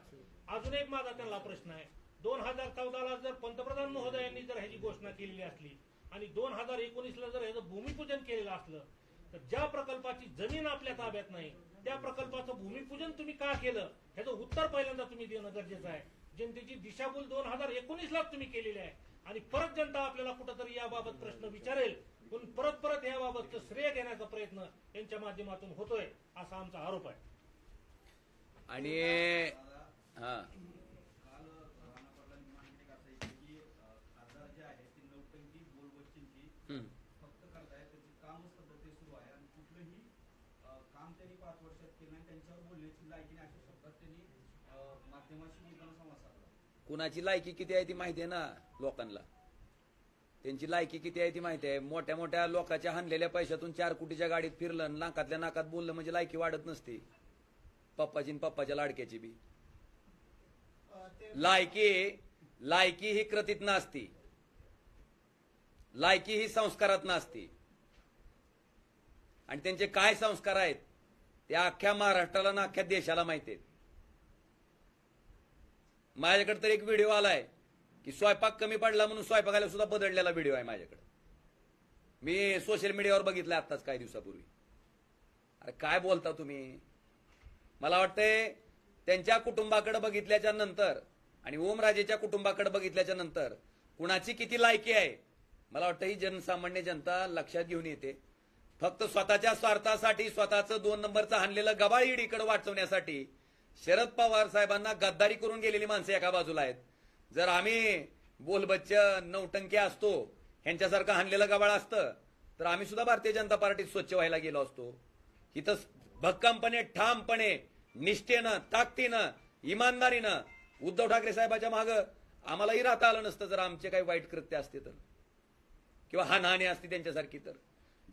S3: अजून एक माझा त्यांना प्रश्न आहे. 2014ला जर पंतप्रधान महोदयांनी जर ह्याची घोषणा केलेली असली आणि 2019ला जर ह्याचं भूमिपूजन केलेलं असलं तर ज्या प्रकल्पाची जमीन आपल्या ताब्यात नाही त्या प्रकल्पाचं भूमिपूजन तुम्ही का केलं ह्याचं उत्तर पहिल्यांदा तुम्ही देणं गरजेचं आहे. जनतेची दिशाभूल 2019लाच तुम्ही केलेली आहे आणि परत जनता आपल्याला कुठंतरी याबाबत प्रश्न विचारेल पण परत याबाबतचं श्रेय घेण्याचा प्रयत्न यांच्या माध्यमातून होतोय असा आमचा आरोप आहे.
S1: आणि हा
S4: काल राणा पाटलांनी मांडणी करता की खासदार जे आहे ते नौटंकी बोलबच्चींची फक्त करतायत त्याची कामच पद्धती सुरू आहे आणि कुठलंही काम त्यांनी 5 वर्षात केलं नाही. त्यांच्यावर बोलण्याची लायकी नाही अशा शब्दात त्यांनी माध्यमाशी बोलताना संवाद साधला.
S1: कुणाची लायकी किती आहे ती माहिती आहे ना लोकांना. त्यांची लायकी किती आहे ती माहिती आहे. मोठ्या मोठ्या लोकांच्या हाणलेल्या पैशातून 4 कोटीच्या गाडीत फिरलं नाकातल्या नाकात बोललं म्हणजे लायकी वाढत नसते. पप्पाची आणि पप्पाच्या लाडक्याची बी लायकी ही कृतीत नसती. लायकी ही संस्कारात नसती. आणि त्यांचे काय संस्कार आहेत ते अख्ख्या महाराष्ट्राला ना अख्ख्या देशाला माहिती आहेत. माझ्याकडे तर एक व्हिडिओ आलाय की स्वयंपाक कमी पडला म्हणून स्वयंपाकाला सुद्धा बदललेला व्हिडिओ आहे माझ्याकडे. मी सोशल मीडियावर बघितलं आत्ताच काही दिवसापूर्वी. अरे काय बोलता तुम्ही? मला वाटतंय त्यांच्या कुटुंबाकडे बघितल्याच्या नंतर आणि ओमराजेच्या कुटुंबाकडे बघितल्याच्या नंतर कुणाची किती लायकी आहे मला वाटतं ही जनसामान्य जनता लक्षात घेऊन येते. फक्त स्वतःच्या स्वार्थासाठी स्वतःचं 2 नंबरचं हाणलेलं गबाळ ईडीकडे वाचवण्यासाठी शरद पवार साहेबांना गद्दारी करून गेलेली माणसं एका बाजूला आहेत. जर आम्ही बोलबच्च नौटंकी असतो ह्यांच्यासारखं हाणलेलं गबाळ असतं तर आम्ही सुद्धा भारतीय जनता पार्टीत स्वच्छ व्हायला गेलो असतो. इथं भक्कमपणे ठामपणे निष्ठेनं ताकदीनं इमानदारीनं उद्धव ठाकरे साहेबाच्या मागं आम्हालाही राहता आलं नसतं जर आमचे काही वाईट कृत्य असते तर किंवा हानहानी असती त्यांच्यासारखी. तर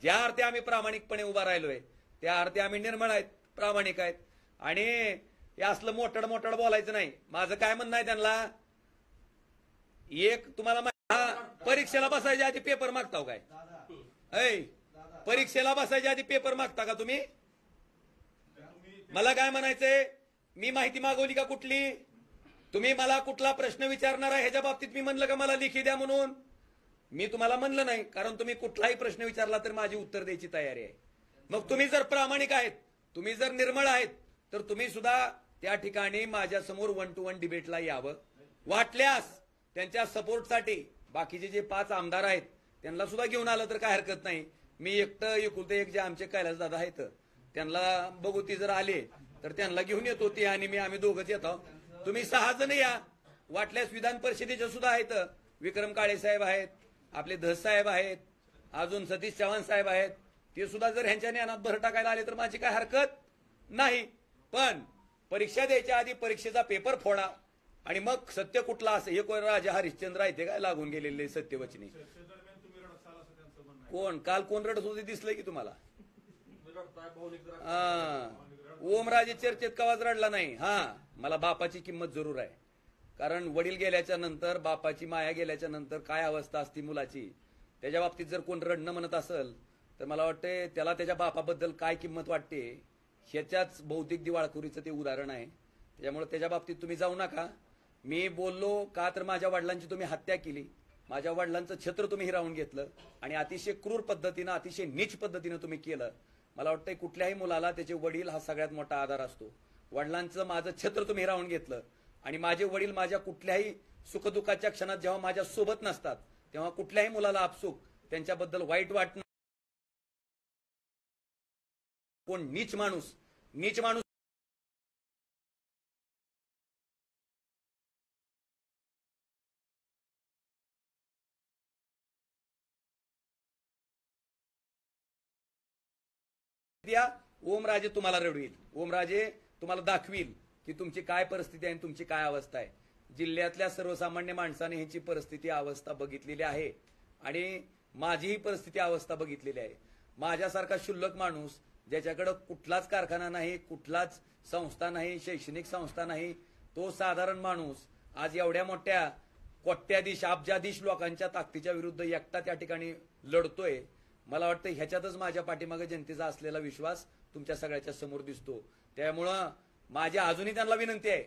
S1: ज्या अर्थी आम्ही प्रामाणिकपणे उभा राहिलोय त्या अर्थी आम्ही निर्मळ आहेत प्रामाणिक आहेत. आणि हे असलं मोठड बोलायचं नाही. माझं काय म्हणणं आहे त्यांना एक तुम्हाला परीक्षेला बसायच्या आधी पेपर मागताव काय? परीक्षेला बसायच्या आधी पेपर मागता का तुम्ही? मला काय म्हणायचंय मी माहिती मागवली का कुठली? तुम्ही मला कुठला प्रश्न विचारणार आहे ह्याच्या बाबतीत मी म्हणलं का मला लिखी द्या म्हणून? मी तुम्हाला म्हणलं नाही कारण तुम्ही कुठलाही प्रश्न विचारला तर माझी उत्तर द्यायची तयारी आहे. मग तुम्ही जर प्रामाणिक आहेत तुम्ही जर निर्मळ आहेत तर तुम्ही सुद्धा त्या ठिकाणी माझ्या समोर 1 to 1 डिबेटला यावं. वाटल्यास त्यांच्या सपोर्टसाठी बाकीचे जे 5 आमदार आहेत त्यांना सुद्धा घेऊन आलं तर काय हरकत नाही. मी एकटं एकुलते एक जे आमचे कैलास दादा आहेत त्यांना बघू ती जर आले तर त्यांना घेऊन येतो ती आणि आम्ही दोघंच येतो. तुम्ही 6 जण या. वाटल्यास विधान परिषदेचे सुद्धा आहेत. विक्रम काळे साहेब आहेत आपले धस साहेब आहेत अजून सतीश चव्हाण साहेब आहेत. ते सुद्धा जर ह्यांच्या ज्ञानात भर टाकायला आले तर माझी काय हरकत नाही. पण परीक्षा द्यायच्या आधी परीक्षेचा पेपर फोडा आणि मग सत्य कुठला असं हे कोण राजा हरिश्चंद्र आहे ते काय लागून गेलेले सत्यवचनी कोण काल कोण रडत होते दिसलंय की तुम्हाला? ओमराजे चर्चेत कवाच रडला नाही. मला बापाची किंमत जरूर आहे, कारण वडील गेल्याच्या नंतर, बापाची माया गेल्याच्या नंतर काय अवस्था असती मुलाची, त्याच्या बाबतीत जर कोण रडणं म्हणत असेल तर मला वाटते त्याला त्याच्या बापाबद्दल काय किंमत वाटते ह्याच्याच बौद्धिक दिवाळखोरीचं ते उदाहरण आहे. त्याच्यामुळे त्याच्या बाबतीत तुम्ही जाऊ नका. मी बोललो का तर माझ्या वडिलांची तुम्ही हत्या केली, माझ्या वडिलांचं छत्र तुम्ही हिरावून घेतलं आणि अतिशय क्रूर पद्धतीनं, अतिशय नीच पद्धतीनं तुम्ही केलं. मला वाटतं कुठल्याही मुलाला त्याचे वडील हा सगळ्यात मोठा आधार असतो. वडिलांचं माझं छत्र तुम्ही हिरावून घेतलं आणि माझे वडील माझ्या कुठल्याही सुखदुःखाच्या क्षणात जेव्हा माझ्या सोबत नसतात तेव्हा कुठल्याही मुलाला आपसुक त्यांच्याबद्दल वाईट वाटणं. कोण नीच माणूस द्या, ओमराजे तुम्हाला रडवील, ओमराजे तुम्हाला दाखवील की तुमची काय परिस्थिती आहे आणि तुमची काय अवस्था आहे. जिल्ह्यातल्या सर्वसामान्य माणसाने ह्याची परिस्थिती अवस्था बघितलेली आहे आणि माझीही परिस्थिती अवस्था बघितलेली आहे. माझ्यासारखा क्षुल्लक माणूस ज्याच्याकडे कुठलाच कारखाना नाही, कुठलाच संस्था नाही, शैक्षणिक संस्था नाही, तो साधारण माणूस आज एवढ्या मोठ्या कोट्याधीश अब्जाधीश लोकांच्या ताकदीच्या विरुद्ध एकटा त्या ठिकाणी लढतोय. मला वाटतं ह्याच्यातच माझ्या पाठीमागे जनतेचा असलेला विश्वास तुमच्या सगळ्याच्या समोर दिसतो. त्यामुळं माझी अजूनही त्यांना विनंती आहे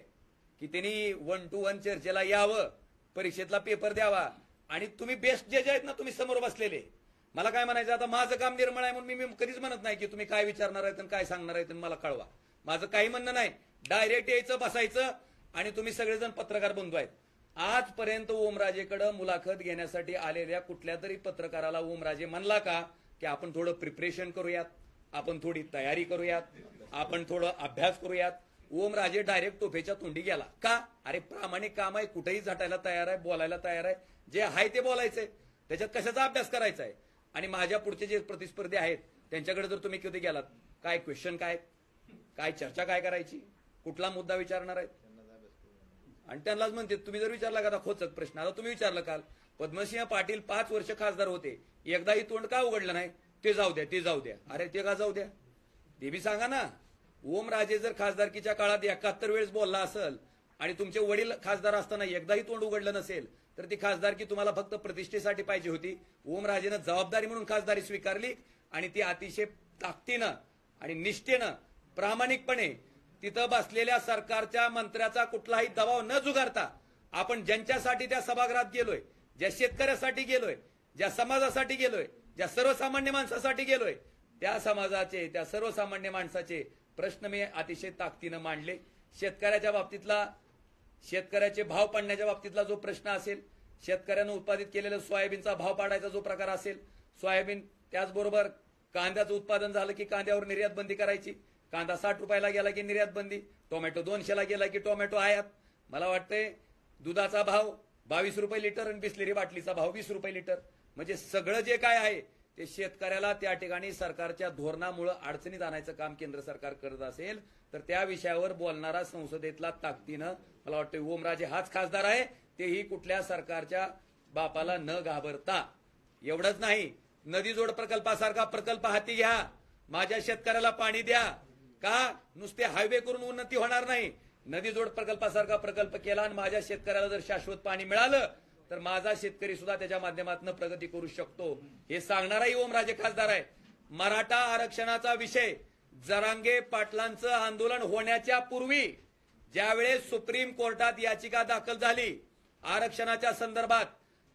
S1: की त्यांनी 1-to-1 चर्चेला यावं, परीक्षेतला पेपर द्यावा आणि तुम्ही बेस्ट जज आहेत ना तुम्ही समोर बसलेले. मला काय म्हणायचं, आता माझं काम निर्मळ आहे म्हणून मी कधीच म्हणत नाही की तुम्ही काय विचारणार आहेत आणि काय सांगणार आहेत मला कळवा. माझं काही म्हणणं नाही. डायरेक्ट यायचं, बसायचं आणि तुम्ही सगळेजण पत्रकार बंधू आहेत. आजपर्यंत ओमराजेकडे मुलाखत घेण्यासाठी आलेल्या कुठल्या तरी पत्रकाराला ओमराजे म्हणला का की आपण थोडं प्रिपरेशन करूयात, आपण थोडी तयारी करूयात, आपण थोडं अभ्यास करूयात? ओमराजे डायरेक्ट तोफेच्या तोंडी गेला का? अरे प्रामाणिक काम आहे, कुठेही झटायला तयार आहे, बोलायला तयार आहे, जे आहे ते बोलायचंय, त्याच्यात कशाचा अभ्यास करायचा आहे. आणि माझ्या पुढचे जे प्रतिस्पर्धी आहेत त्यांच्याकडे जर तुम्ही कधी गेलात, काय क्वेश्चन, काय चर्चा काय करायची, कुठला मुद्दा विचारणार आहेत आणि त्यांनाच म्हणते. तुम्ही जर विचारला का खोचक प्रश्न, आता तुम्ही विचारलं काल पद्मसिंह पाटील 5 वर्ष खासदार होते, एकदाही तोंड का उघडलं नाही? ते जाऊ द्या. अरे ते का जाऊ द्या, ते बी सांगा ना. ओमराजे जर खासदारकीच्या काळात 71 वेळेस बोलला असेल आणि तुमचे वडील खासदार असताना एकदाही तोंड उघडलं नसेल तर ती खासदारकी तुम्हाला फक्त प्रतिष्ठेसाठी पाहिजे होती. ओमराजेनं जबाबदारी म्हणून खासदारी स्वीकारली आणि ती अतिशय ताकदीनं आणि निष्ठेनं प्रामाणिकपणे तिथं बसलेल्या सरकारच्या मंत्र्याचा कुठलाही दबाव न जुगारता आपण ज्यांच्यासाठी त्या सभागृहात गेलोय, ज्या शेतकऱ्यासाठी गेलोय, ज्या समाजासाठी गेलोय, ज्या सर्वसामान्य माणसासाठी गेलोय, त्या समाजाचे, त्या सर्वसामान्य माणसाचे प्रश्न मी अतिशय ताकदीनं मांडले. शेतकऱ्याच्या बाबतीतला, शेतकऱ्याचे भाव पाडण्याच्या बाबतीतला जो प्रश्न असेल, शेतकऱ्यानं उत्पादित केलेला सोयाबीनचा भाव पाडायचा जो प्रकार असेल, सोयाबीन, त्याचबरोबर कांद्याचं उत्पादन झालं की कांद्यावर निर्यात बंदी करायची, कांदा 60 रुपयाला गेला की निर्यात बंदी, टोमॅटो 200ला गेला की टोमॅटो आयात. मला वाटतंय दुधाचा भाव 22 रुपये लिटर आणि बिस्लेरी बाटलीचा भाव 20 रुपये लिटर. म्हणजे सगळं जे काय आहे ते शेतकऱ्याला त्या ठिकाणी सरकारच्या धोरणामुळे अडचणीत आणायचं काम केंद्र सरकार करत असेल तर त्या विषयावर बोलणारा संसदेतला ताकदीनं मला वाटतं ओमराजे हाच खासदार आहे, तेही कुठल्या सरकारच्या बापाला न घाबरता. एवढंच नाही, नदी जोड प्रकल्पासारखा प्रकल्प हाती घ्या, माझ्या शेतकऱ्याला पाणी द्या. का नुसते हायवे करून उन्नती होणार नाही, नदी जोड प्रकल्पासारखा प्रकल्प केला आणि माझ्या शेतकऱ्याला जर शाश्वत पाणी मिळालं तर माझा शेतकरी सुद्धा त्याच्या माध्यमातून प्रगती करू शकतो. हे सांगणाराही ओमराजे खासदार आहे. मराठा आरक्षणाचा विषय जरांगे पाटलांचं आंदोलन होण्याच्या पूर्वी ज्यावेळेस सुप्रीम कोर्टात याचिका दाखल झाली आरक्षणाच्या संदर्भात,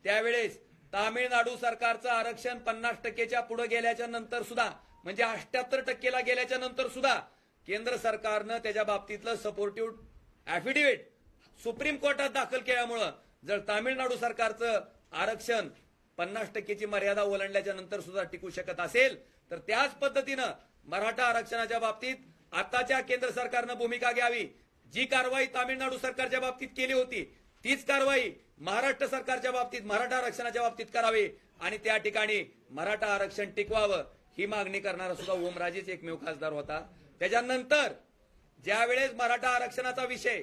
S1: त्यावेळेस तामिळनाडू सरकारचं आरक्षण 50% पुढे गेल्याच्या नंतर सुद्धा, म्हणजे 78% गेल्याच्या नंतर सुद्धा केंद्र सरकारनं त्याच्या बाबतीतलं सपोर्टिव्ह ऍफिडेव्हिट सुप्रीम कोर्टात दाखल केल्यामुळं जर तामिळनाडू सरकारचं आरक्षण 50% मर्यादा ओलांडल्याच्या नंतर सुद्धा टिकू शकत असेल तर त्याच पद्धतीनं मराठा आरक्षणाच्या बाबतीत आताच्या केंद्र सरकारनं भूमिका घ्यावी. जी कारवाई तामिळनाडू सरकारच्या बाबतीत केली होती तीच कारवाई महाराष्ट्र सरकारच्या बाबतीत मराठा आरक्षणाच्या बाबतीत करावी आणि त्या ठिकाणी मराठा आरक्षण टिकवावं ही मागणी करणारा सुद्धा ओमराजेच एकमेव खासदार होता. त्याच्यानंतर ज्या वेळेस मराठा आरक्षणाचा विषय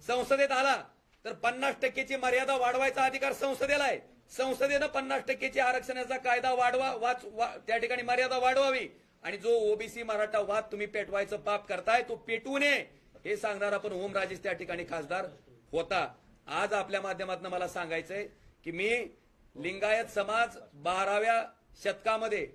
S1: संसदेत आला तर 50%ची मर्यादा वाढवायचा अधिकार संसदेला आहे. संसदेनं 50%ची आरक्षणाचा कायदा त्या ठिकाणी मर्यादा वाढवावी आणि जो ओबीसी मराठा वाद तुम्ही पेटवायचं पाप करताय तो पेटवू नये हे सांगणार आपण ओमराजेच त्या ठिकाणी खासदार होता. आज आपल्या माध्यमातून मला सांगायचंय की मी लिंगायत समाज 12व्या शतकामध्ये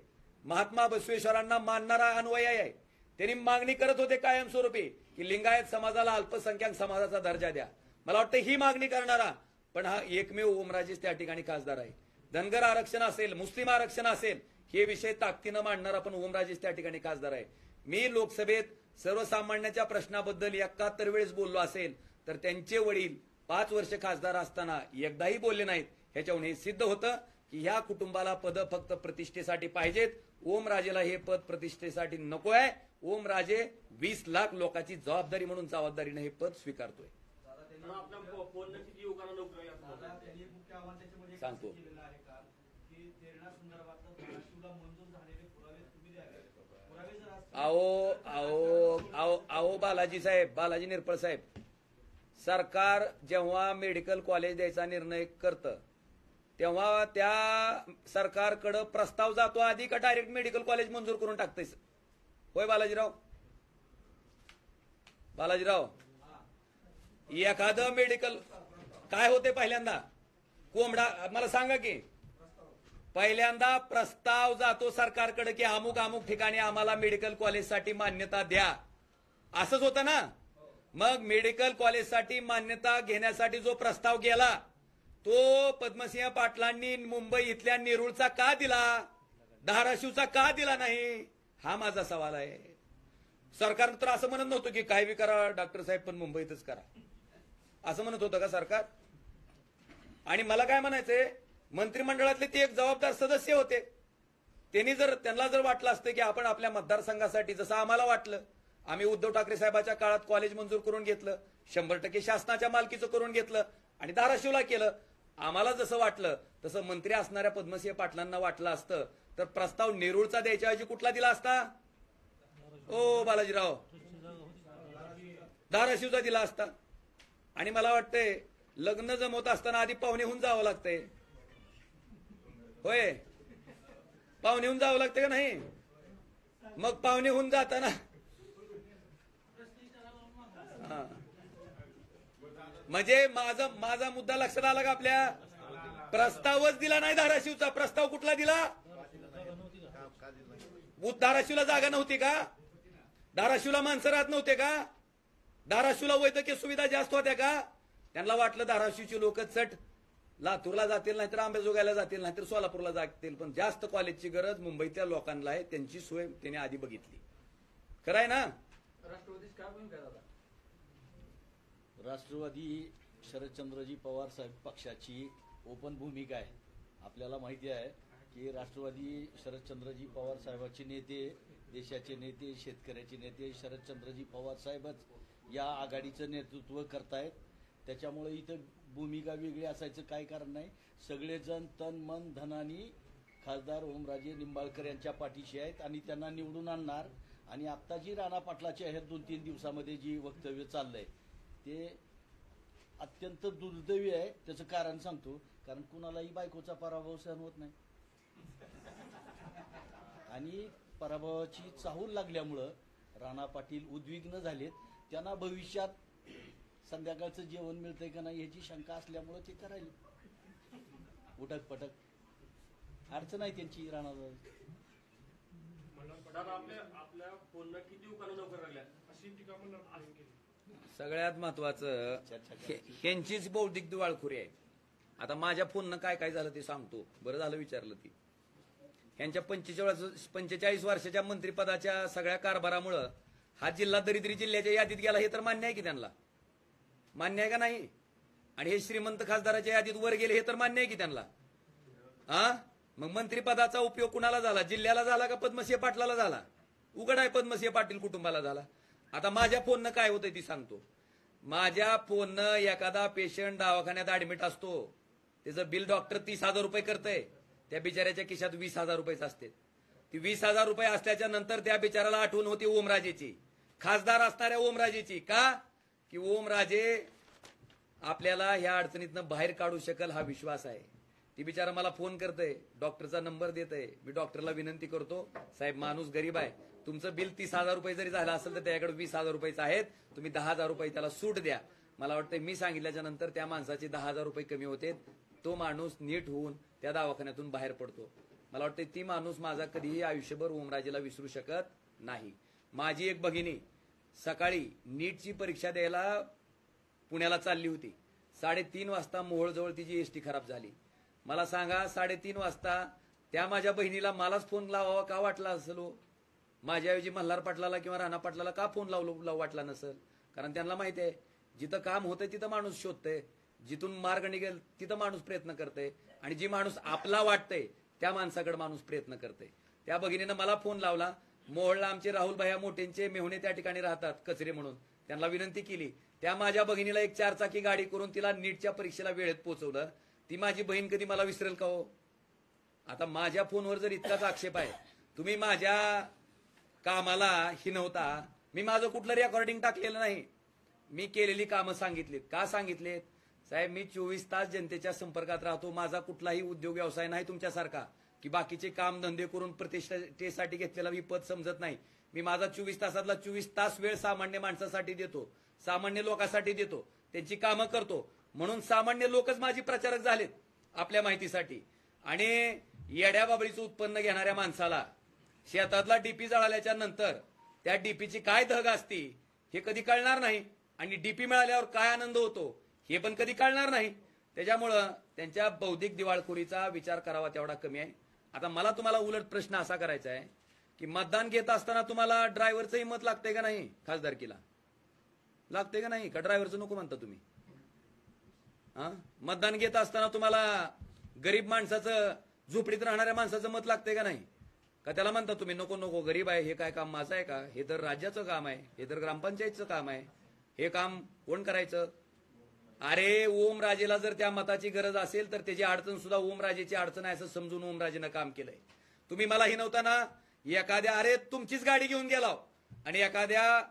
S1: महात्मा बसवेश्वरांना मानणारा अनुयायी आहे. त्यांनी मागणी करत होते कायमस्वरूपी की लिंगायत समाजाला अल्पसंख्याक समाजाचा दर्जा द्या. मला वाटतं ही मागणी करणारा पण हा एकमेव ओमराजेच त्या ठिकाणी खासदार आहे. धनगर आरक्षण असेल, मुस्लिम आरक्षण असेल, हे विषय ताकदीनं मांडणारा पण ओमराजेच त्या ठिकाणी खासदार आहे. मी लोकसभेत सर्वसामान्यांच्या प्रश्नाबद्दल 71 वेळेस बोललो असेल तर त्यांचे वडील 5 वर्ष खासदार असताना एकदाही बोलले नाहीत. ह्याच्याहून हे सिद्ध होतं की ह्या कुटुंबाला पद फक्त प्रतिष्ठेसाठी पाहिजेत. ओमराजेला हे पद प्रतिष्ठेसाठी नको आहे. ओमराजे 20 लाख लोकांची जबाबदारी म्हणून जबाबदारीने हे पद स्वीकारतोय.
S4: त्यांनी एक मुख्य आव्हान त्याच्यामध्ये
S1: सांगतो.
S4: केलेलं आहे का की तेरणा संदर्भातलं धाराशिवला मंजूर झालेले पुरावे तुम्ही द्यावे. पुरावे जर असतील
S1: आओ बालाजी साहेब, बालाजी निरपळ साहेब, सरकार जेव्हा मेडिकल कॉलेज द्यायचा निर्णय करतं तेव्हा त्या सरकारकडे प्रस्ताव जातो आधी का डायरेक्ट मेडिकल कॉलेज मंजूर करून टाकतंय? होय बालाजीराव? बालाजीराव, एखादं मेडिकल काय होते पहिल्यांदा? कोंबडा मला सांगा की पहिल्यांदा प्रस्ताव जातो सरकारकडे की अमुक अमुक ठिकाणी आम्हाला मेडिकल कॉलेजसाठी मान्यता द्या, असंच होतं ना? मग मेडिकल कॉलेजसाठी मान्यता घेण्यासाठी जो प्रस्ताव गेला तो पद्मसिंह पाटलांनी मुंबई इथल्या नेरूळचा का दिला, धाराशिवचा का दिला नाही, हा माझा सवाल आहे. सरकार तर असं म्हणत नव्हतं की काय बी करा डॉक्टर साहेब पण मुंबईतच करा, असं म्हणत होतं का सरकार? आणि मला काय म्हणायचंय, मंत्रिमंडळातले ते एक जबाबदार सदस्य होते. त्यांना जर वाटलं असतं की आपण आपल्या मतदारसंघासाठी, जसं आम्हाला वाटलं, आम्ही उद्धव ठाकरे साहेबाच्या काळात कॉलेज मंजूर करून घेतलं, 100% शासनाच्या मालकीचं करून घेतलं आणि धाराशिवला केलं. आम्हाला जसं वाटलं तसं मंत्री असणाऱ्या पद्मसिंह पाटलांना वाटलं असतं तर प्रस्ताव नेरूळचा द्यायच्या ऐवजी कुठला दिला असता? ओ बालाजीराव, धाराशिवचा दिला असता. आणि मला वाटतंय लग्न जमवत असताना आधी पाहुणेहून जावं लागतंय. होय, पाहुणेहून जावं लागतं का नाही? मग पाहुणेहून जाताना म्हणजे माझा मुद्दा लक्षात आला का आपल्या? प्रस्तावच दिला नाही धाराशिवचा. प्रस्ताव कुठला दिला? धाराशिवला जागा नव्हती का? धाराशिवला माणसं राहत नव्हते का? धाराशिवला वैद्यकीय सुविधा जास्त होत्या का? त्यांना वाटलं धाराशिवची लोक चट लातूरला जातील, नाहीतर अंबेजोगाईला जातील, नाहीतर सोलापूरला जातील, पण जास्त कॉलेजची गरज मुंबईतल्या लोकांना आहे. त्यांची सोय त्यांनी आधी बघितली. खरं आहे ना?
S5: राष्ट्रवादी शरदचंद्रजी पवार साहेब पक्षाची ओपन भूमिका आहे. आपल्याला माहिती आहे की राष्ट्रवादी शरदचंद्रजी पवार साहेबांचे नेते, देशाचे नेते, शेतकऱ्याचे नेते शरदचंद्रजी पवार साहेबच या आघाडीचं नेतृत्व करतायत. त्याच्यामुळे इथं भूमिका वेगळी असायचं काय कारण नाही. सगळेजण तन मन धनानी खासदार ओमराजे निंबाळकर यांच्या पाठीशी आहेत आणि त्यांना निवडून आणणार. आणि आत्ता जी राणा पाटलाच्या ह्या 2-3 दिवसामध्ये जी वक्तव्य चाललंय ते अत्यंत दुर्दैवी आहे. त्याचं कारण सांगतो, कारण कुणालाही बायकोचा पराभव सहन होत नाही आणि पराभवाची चाहूल लागल्यामुळं राणा पाटील उद्विग्न झालेत. त्यांना भविष्यात संध्याकाळचं जेवण मिळतंय का नाही ह्याची शंका असल्यामुळं ते करायला उठक पटक. अडचण आहे त्यांची राणा.
S1: सगळ्यात महत्वाचं ह्यांचीच बौद्धिक दिवाळखोरी आहे. आता माझ्या फोननं काय काय झालं ते सांगतो. बरं झालं विचारलं ती. ह्यांच्या 45 वर्षाच्या मंत्रिपदाच्या सगळ्या कारभारामुळं हा जिल्हा दरिद्री जिल्ह्याच्या यादीत गेला, हे तर मान्य आहे की त्यांना? मान्य आहे का नाही? आणि हे श्रीमंत खासदाराच्या यादीत वर गेले, हे तर मान्य आहे की त्यांना? मग मंत्रिपदाचा उपयोग कुणाला झाला? जिल्ह्याला झाला का पद्मसिंह पाटलाला झाला? उघड आहे, पद्मसिंह पाटील कुटुंबाला झाला. आता माझ्या फोननं काय होतंय ती सांगतो. माझ्या फोननं एखादा पेशंट दवाखान्यात ऍडमिट असतो, त्याचं बिल डॉक्टर 30,000 रुपये करतंय, त्या बिचाऱ्याच्या खिशात 20,000 रुपयेच असते. ती 20,000 रुपये असल्याच्या नंतर त्या बिचाराला आठवण होती ओमराजेची, खासदार असणाऱ्या ओमराजेची. का? की ओमराजे आपल्याला ह्या अडचणीतनं बाहेर काढू शकेल हा विश्वास आहे. ती बिचारा मला फोन करतंय, डॉक्टरचा नंबर देतंय. मी डॉक्टरला विनंती करतो, साहेब माणूस गरीब आहे, तुमचं बिल 30,000 रुपये जरी झालं असेल तर त्याच्याकडे 20,000 रुपयाचं आहेत, तुम्ही 10,000 रुपये त्याला सूट द्या. मला वाटतं मी सांगितल्याच्या नंतर त्या माणसाचे 10,000 रुपये कमी होते. तो माणूस नीट होऊन त्या दवाखान्यातून बाहेर पडतो. मला वाटतं ती माणूस माझा कधीही आयुष्यभर ओमराजेला विसरू शकत नाही. माझी एक भगिनी सकाळी नीटची परीक्षा द्यायला पुण्याला चालली होती. 3:30 वाजता मोहोळजवळ तिची एसटी खराब झाली. मला सांगा 3:30 वाजता त्या माझ्या बहिणीला मलाच फोन लावावा का वाटला असेल हो? माझ्याऐवजी मल्हार पाटलाला किंवा राणा पाटलाला का फोन लावू वाटला नसेल? कारण त्यांना माहिती आहे जिथं काम होतंय तिथं माणूस शोधतंय, जिथून मार्ग निघेल तिथं माणूस प्रयत्न करतंय, आणि जी माणूस आपला वाटतंय त्या माणसाकडे माणूस प्रयत्न करतंय. त्या भगिनीनं मला फोन लावला. मोहोळला आमचे राहुल भैया मोठेंचे मेहुणे त्या ठिकाणी राहतात, कचरे म्हणून. त्यांना विनंती केली. त्या माझ्या भगिनीला एक 4-चाकी गाडी करून तिला नीटच्या परीक्षेला वेळेत पोहोचवलं. ती माझी बहीण कधी मला विसरेल का हो? आता माझ्या फोनवर जर इतकाच आक्षेप आहे, तुम्ही माझ्या कामाला हिनवता. मी माझं कुठलं रेकॉर्डिंग टाकलेलं नाही. मी केलेली कामं सांगितलीत. का सांगितलेत? साहेब मी 24 तास जनतेच्या संपर्कात राहतो. माझा कुठलाही उद्योग व्यवसाय नाही तुमच्यासारखा की बाकीचे काम धंदे करून प्रतिष्ठेसाठी घेतलेला मी पद समजत नाही. मी माझा 24 तासातला 24 तास वेळ सामान्य माणसासाठी देतो, सामान्य लोकांसाठी देतो, त्यांची कामं करतो. म्हणून सामान्य लोकच माझी प्रचारक झालेत आपल्या माहितीसाठी. आणि येड्या बाबळीचं उत्पन्न घेणाऱ्या माणसाला शेतातला डीपी जळाल्याच्या नंतर त्या डीपीची काय धग असती हे कधी कळणार नाही, आणि डीपी मिळाल्यावर काय आनंद होतो हे पण कधी कळणार नाही. त्याच्यामुळं त्यांच्या बौद्धिक दिवाळखोरीचा विचार करावा तेवढा कमी आहे. आता मला तुम्हाला उलट प्रश्न असा करायचा आहे की मतदान घेत असताना तुम्हाला ड्रायव्हरचंही मत लागतंय का नाही? खासदारकीला लागतंय का नाही? का ड्रायव्हरचं नको म्हणता तुम्ही? मतदान घेत असताना तुम्हाला गरीब माणसाचं, झोपडीत राहणाऱ्या माणसाचं मत लागतंय का नाही? का त्याला म्हणता तुम्ही नको नको गरीब आहे, हे काय काम माझं आहे का? हे तर राज्याचं काम आहे, हे तर ग्रामपंचायतचं काम आहे, हे काम कोण करायचं? अरे ओमराजेला जर त्या मताची गरज असेल तर त्याची अडचण सुद्धा ओमराजेची अडचण आहे असं समजून ओमराजेनं काम केलंय. तुम्ही मला हिनवताना एखाद्या, अरे तुमचीच गाडी घेऊन गेला आणि एखाद्या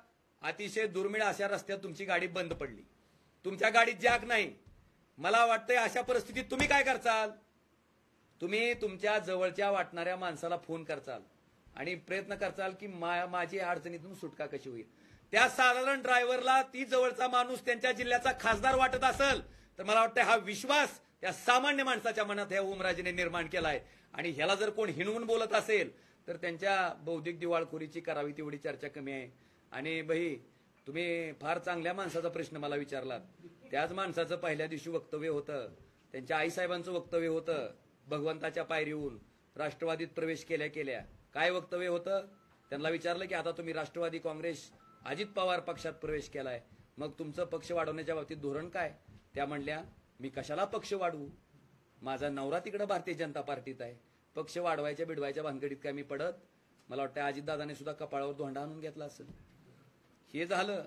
S1: अतिशय दुर्मिळ अशा रस्त्यात तुमची गाडी बंद पडली, तुमच्या गाडीत जॅक नाही. मला वाटतंय अशा परिस्थितीत तुम्ही काय करचाल? तुम्ही तुमच्या जवळच्या वाटणाऱ्या माणसाला फोन करचाल आणि प्रयत्न करचाल की माझी अडचणीतून सुटका कशी होईल. त्या साधारण ड्रायव्हरला ती जवळचा माणूस त्यांच्या जिल्ह्याचा खासदार वाटत असेल तर मला वाटतं हा विश्वास त्या सामान्य माणसाच्या मनात ह्या ओमराजेने निर्माण केलाय. आणि ह्याला जर कोण हिणवून बोलत असेल तर त्यांच्या बौद्धिक दिवाळखोरीची करावी तेवढी चर्चा कमी आहे. आणि भाई तुम्ही फार चांगल्या माणसाचा प्रश्न मला विचारलात. त्याच माणसाचं पहिल्या दिवशी वक्तव्य होतं, त्यांच्या आईसाहेबांचं वक्तव्य होतं, भगवंताच्या पायरीहून राष्ट्रवादीत प्रवेश केल्या केल्या. काय वक्तव्य होतं? त्यांना विचारलं की आता तुम्ही राष्ट्रवादी काँग्रेस अजित पवार पक्षात प्रवेश केलाय, मग तुमचं पक्ष वाढवण्याच्या बाबतीत धोरण काय? त्या म्हणल्या मी कशाला पक्ष वाढवू, माझा नवरा तिकडे भारतीय जनता पार्टीत आहे, पक्ष वाढवायच्या बिडवायच्या भानगडीत काय मी पडत? मला वाटतं अजितदादाने सुद्धा कपाळावर धोंडा आणून घेतला असेल. हे झालं,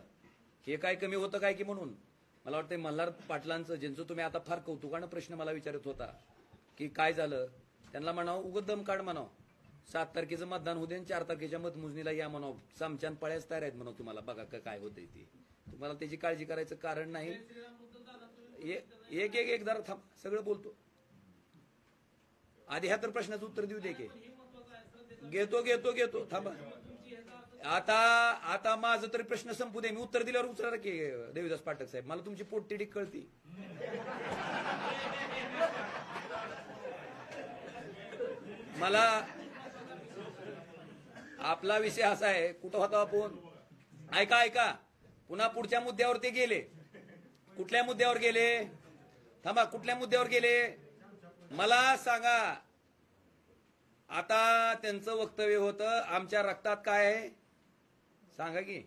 S1: हे काय कमी होतं काय की? म्हणून मला वाटतं मल्हार पाटलांचं, ज्यांचं तुम्ही आता फार कौतुकानं प्रश्न मला विचारत होता की काय झालं, त्यांना म्हणावं उगत दम काढ म्हणावं, 7 तारखेचं मतदान होऊ दे आणि 4 तारखेच्या मतमोजणीला या म्हणावं, सामच्यान पळ्याच तयार आहेत म्हणावं, तुम्हाला बघा काय होतंय ते. तुम्हाला त्याची काळजी करायचं कारण नाही. एक एक एक जरा थांब, सगळं बोलतो आधी. ह्या तर प्रश्नाचं उत्तर देऊ दे की. घेतो थांबा. आता माझं तरी प्रश्न संपू दे, मी उत्तर दिल्यावर उचला की देवीदास पाठक साहेब. मला तुमची पोटतिडी कळती. मला आपला विषय असा आहे, कुठं होता आपण? ऐका पुन्हा पुढच्या मुद्द्यावर ते गेले. कुठल्या मुद्द्यावर गेले? थांबा, कुठल्या मुद्द्यावर गेले मला सांगा. आता त्यांचं वक्तव्य होतं आमच्या रक्तात काय आहे सांगा की?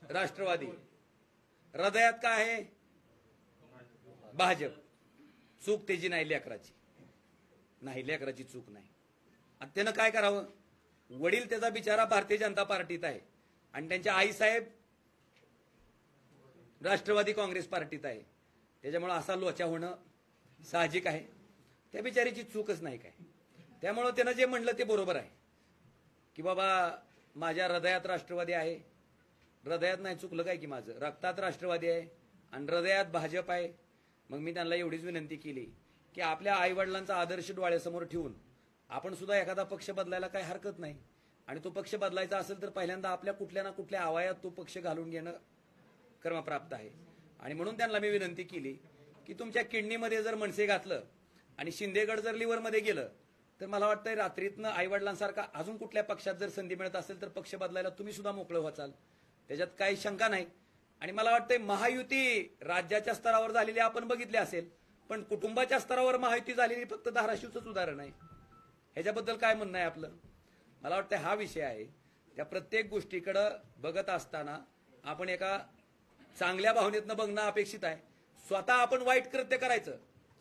S1: राष्ट्रवादी. हृदयात काय आहे? भाजप. चूक त्याची नाही, लेकराची नाही, लेकराची चूक नाही. आणि त्यानं काय करावं? वडील त्याचा बिचारा भारतीय जनता पार्टीत आहे आणि त्यांच्या आईसाहेब राष्ट्रवादी काँग्रेस पार्टीत आहे. त्याच्यामुळे असा लोचा होणं साहजिक आहे. त्या बिचारीची चूकच नाही काय. त्यामुळं त्यानं जे म्हणलं ते बरोबर आहे की बाबा माझ्या हृदयात राष्ट्रवादी आहे. हृदयात नाही चुकलं काय की? माझं रक्तात राष्ट्रवादी आहे आणि हृदयात भाजप आहे. मग मी त्यांना एवढीच विनंती केली की आपल्या आईवडिलांचा आदर्श डोळ्यासमोर ठेवून आपण सुद्धा एखादा पक्ष बदलायला काही हरकत नाही. आणि तो पक्ष बदलायचा असेल तर पहिल्यांदा आपल्या कुठल्या ना कुठल्या आवायात तो पक्ष घालून घेणं कर्मप्राप्त आहे. आणि म्हणून त्यांना मी विनंती केली की तुमच्या किडनीमध्ये जर मनसे घातलं आणि शिंदेगड जर लिव्हरमध्ये गेलं तर मला वाटतंय रात्रीतनं आईवडिलांसारखा अजून कुठल्या पक्षात जर संधी मिळत असेल तर पक्ष बदलायला तुम्ही सुद्धा मोकळं व्हाचाल, त्याच्यात काही शंका नाही. आणि मला वाटतंय महायुती राज्याच्या स्तरावर झालेली आपण बघितली असेल, पण कुटुंबाच्या स्तरावर महायुती झालेली फक्त धाराशिवचंच उदाहरण आहे. ह्याच्याबद्दल काय म्हणणं आहे आपलं? मला वाटतं हा विषय आहे. त्या प्रत्येक गोष्टीकडे बघत असताना आपण एका चांगल्या भावनेतनं बघणं अपेक्षित आहे. स्वतः आपण वाईट कृत्य करायचं,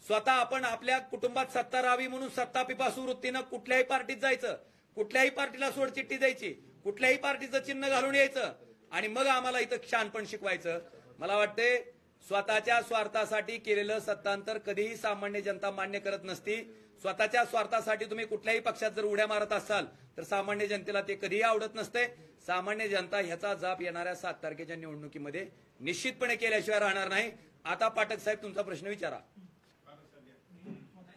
S1: स्वतः आपण आपल्या कुटुंबात सत्ता राहावी म्हणून सत्ता पिपासू वृत्तीनं कुठल्याही पार्टीत जायचं, कुठल्याही पार्टीला सोडचिठ्ठी द्यायची, कुठल्याही पार्टीचं चिन्ह घालून यायचं आणि मग आम्हाला इथं शहाणपण शिकवायचं. मला वाटते स्वतःच्या स्वार्थासाठी केलेलं सत्तांतर कधीही सामान्य जनता मान्य करत नसती. स्वतःच्या स्वार्थासाठी तुम्ही कुठल्याही पक्षात जर उड्या मारत असाल तर सामान्य जनतेला ते कधीही आवडत नसते. सामान्य जनता ह्याचा जाप येणाऱ्या 7 तारखेच्या निवडणुकीमध्ये निश्चितपणे केल्याशिवाय राहणार नाही. आता पाठक साहेब तुमचा प्रश्न विचारा.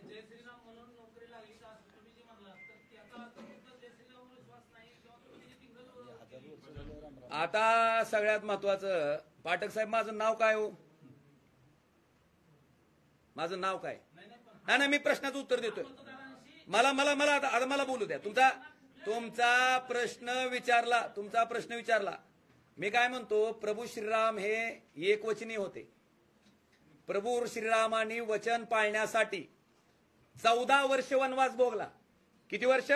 S3: जय श्रीराम म्हणून नोकरी लागली का असं तुम्ही जे म्हणला तर त्याचा अर्थ फक्त जय श्रीराम विश्वास नाही किंवा तुम्ही त्याची टिंगल
S1: आता सगळ्यात महत्वाचं पाठक साहेब माझं नाव काय हो? माझं नाव काय? नाही नाही, मी प्रश्नाचं उत्तर देतोय. मला मला मला आता मला बोलू द्या. तुमचा प्रश्न विचारला. मी काय म्हणतो, प्रभू श्रीराम हे एकवचनी होते. प्रभू श्रीरामांनी वचन पाळण्यासाठी 14 वर्ष वनवास भोगला. किती वर्ष?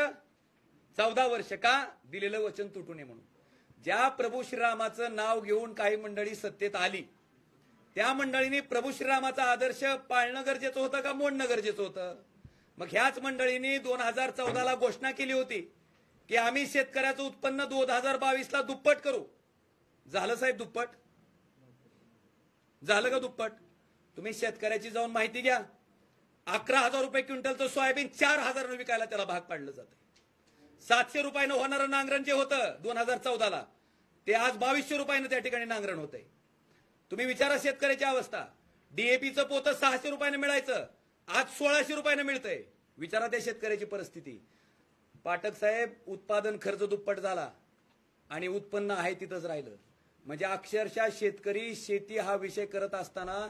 S1: 14 वर्ष. का? दिलेलं वचन तुटू नये म्हणून. ज्या प्रभू श्रीरामाचं नाव घेऊन काही मंडळी सत्तेत आली त्या मंडळींनी प्रभू श्रीरामाचा आदर्श पाळणं गरजेचं होतं का मोडणं गरजेचं होतं? मग ह्याच मंडळींनी 2014ला घोषणा केली होती की आम्ही शेतकऱ्याचं उत्पन्न 2022ला दुप्पट करू. झालं साहेब दुप्पट? झालं का दुप्पट? तुम्ही शेतकऱ्याची जाऊन माहिती घ्या. 11,000 रुपये क्विंटलचं सोयाबीन 4,000 विकायला त्याला भाग पाडलं जातं. 700 रुपयानं होणारं नांगरण जे होतं 2014ला ते आज 2200 रुपयानं त्या ठिकाणी नांगरण होतंय. तुम्ही विचारा शेतकऱ्याची अवस्था. डीएपीचं पोतं 600 रुपयानं मिळायचं, आज 1600 रुपयानं मिळतंय. विचारा त्या शेतकऱ्याची परिस्थिती. पाठक साहेब, उत्पादन खर्च दुप्पट झाला आणि उत्पन्न आहे तिथंच राहिलं. म्हणजे अक्षरशः शेतकरी शेती हा विषय करत असताना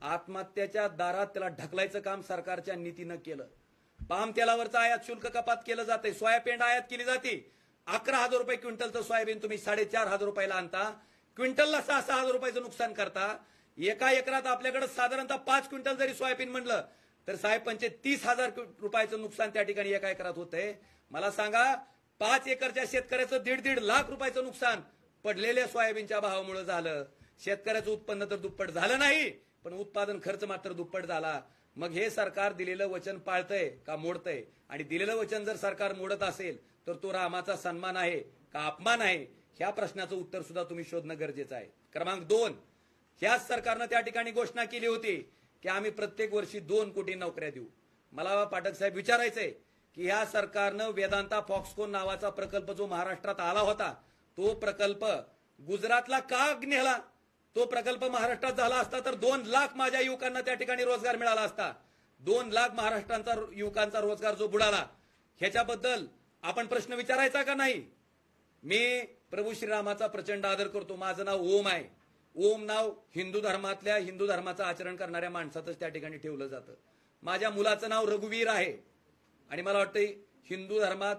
S1: आत्महत्याच्या दारात त्याला ढकलायचं काम सरकारच्या नीतीनं केलं. पाम तेलावरचं आयात शुल्क कपात केलं जाते, सोयापेंड आयात केली जाते. 11,000 रुपये क्विंटलचं सोयाबीन तुम्ही 4,500 रुपयाला आणता, क्विंटलला 6,000 रुपयाचं नुकसान करता. एका एकरात आपल्याकडे साधारणतः 5 क्विंटल जरी सोयाबीन म्हणलं तर साहेब 30,000 रुपयाचं नुकसान त्या ठिकाणी एका एकरात होतंय. मला सांगा, 5 एकरच्या शेतकऱ्याचं 1.5 लाख रुपयाचं नुकसान पडलेल्या सोयाबीनच्या भावामुळे झालं. शेतकऱ्याचं उत्पन्न तर दुप्पट झालं नाही, पण उत्पादन खर्च मात्र दुप्पट झाला. मग हे सरकार दिलेलं वचन पाळतंय का मोडतंय? आणि दिलेलं वचन जर सरकार मोडत असेल तर तो रामाचा सन्मान आहे का अपमान आहे? ह्या प्रश्नाचं उत्तर सुद्धा तुम्ही शोधणं गरजेचं आहे. क्रमांक 2, ह्याच सरकारनं त्या ठिकाणी घोषणा केली होती की आम्ही प्रत्येक वर्षी 2 कोटी नोकऱ्या देऊ. मला पाठक साहेब विचारायचंय की ह्या सरकारनं वेदांता फॉक्सकॉन नावाचा प्रकल्प जो महाराष्ट्रात आला होता तो प्रकल्प गुजरातला का नेला? तो प्रकल्प महाराष्ट्रात झाला असता तर 2 लाख माझ्या युवकांना त्या ठिकाणी रोजगार मिळाला असता. 2 लाख महाराष्ट्रांचा युवकांचा रोजगार जो बुडाला ह्याच्याबद्दल आपण प्रश्न विचारायचा का नाही? मी प्रभू श्रीरामाचा प्रचंड आदर करतो. माझं नाव ओम आहे. ओम नाव हिंदू धर्माचं आचरण करणाऱ्या माणसातच त्या ठिकाणी ठेवलं जातं. माझ्या मुलाचं नाव रघुवीर आहे. आणि मला वाटतं हिंदू धर्मात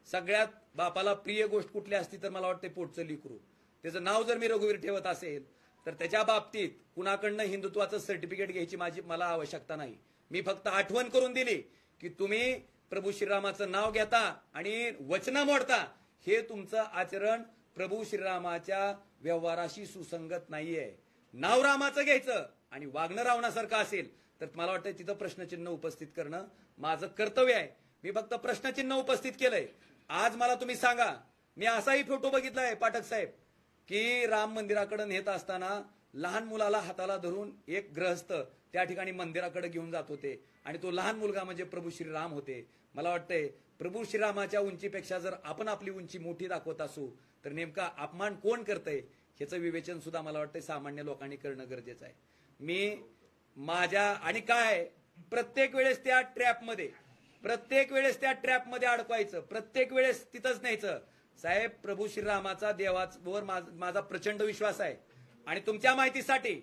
S1: सगळ्यात बापाला प्रिय गोष्ट कुठली असती तर मला वाटतं पोटचं लिकरू. त्याचं नाव जर मी रघुवीर ठेवत असेल तर त्याच्या बाबतीत कुणाकडनं हिंदुत्वाचं सर्टिफिकेट घ्यायची मला आवश्यकता नाही. मी फक्त आठवण करून दिली की तुम्ही प्रभू श्रीरामाचं नाव घेता आणि वचनं मोडता. हे तुमचं आचरण प्रभू श्रीरामाच्या व्यवहाराशी सुसंगत नाहीये. नाव रामाचं घ्यायचं आणि वागणं रावणासारखं असेल तर मला वाटतं तिथं प्रश्नचिन्ह उपस्थित करणं माझं कर्तव्य आहे. मी फक्त प्रश्नचिन्ह उपस्थित केलंय. आज मला तुम्ही सांगा, मी असाही फोटो बघितलाय पाठक साहेब की राम मंदिराकडे नेत असताना लहान मुलाला हाताला धरून एक गृहस्थ त्या ठिकाणी मंदिराकडे घेऊन जात होते आणि तो लहान मुलगा म्हणजे प्रभू श्रीराम होते. मला वाटतंय प्रभू श्रीरामाच्या उंचीपेक्षा जर आपण आपली उंची मोठी दाखवत असू तर नेमका अपमान कोण करतंय ह्याचं विवेचन सुद्धा मला वाटतंय सामान्य लोकांनी करणं गरजेचं आहे. मी माझ्या आणि काय प्रत्येक वेळेस त्या ट्रॅपमध्ये अडकवायचं, प्रत्येक वेळेस तिथंच न्यायचं. साहेब, प्रभू श्रीरामाचा देवावर माझा प्रचंड विश्वास आहे. आणि तुमच्या माहितीसाठी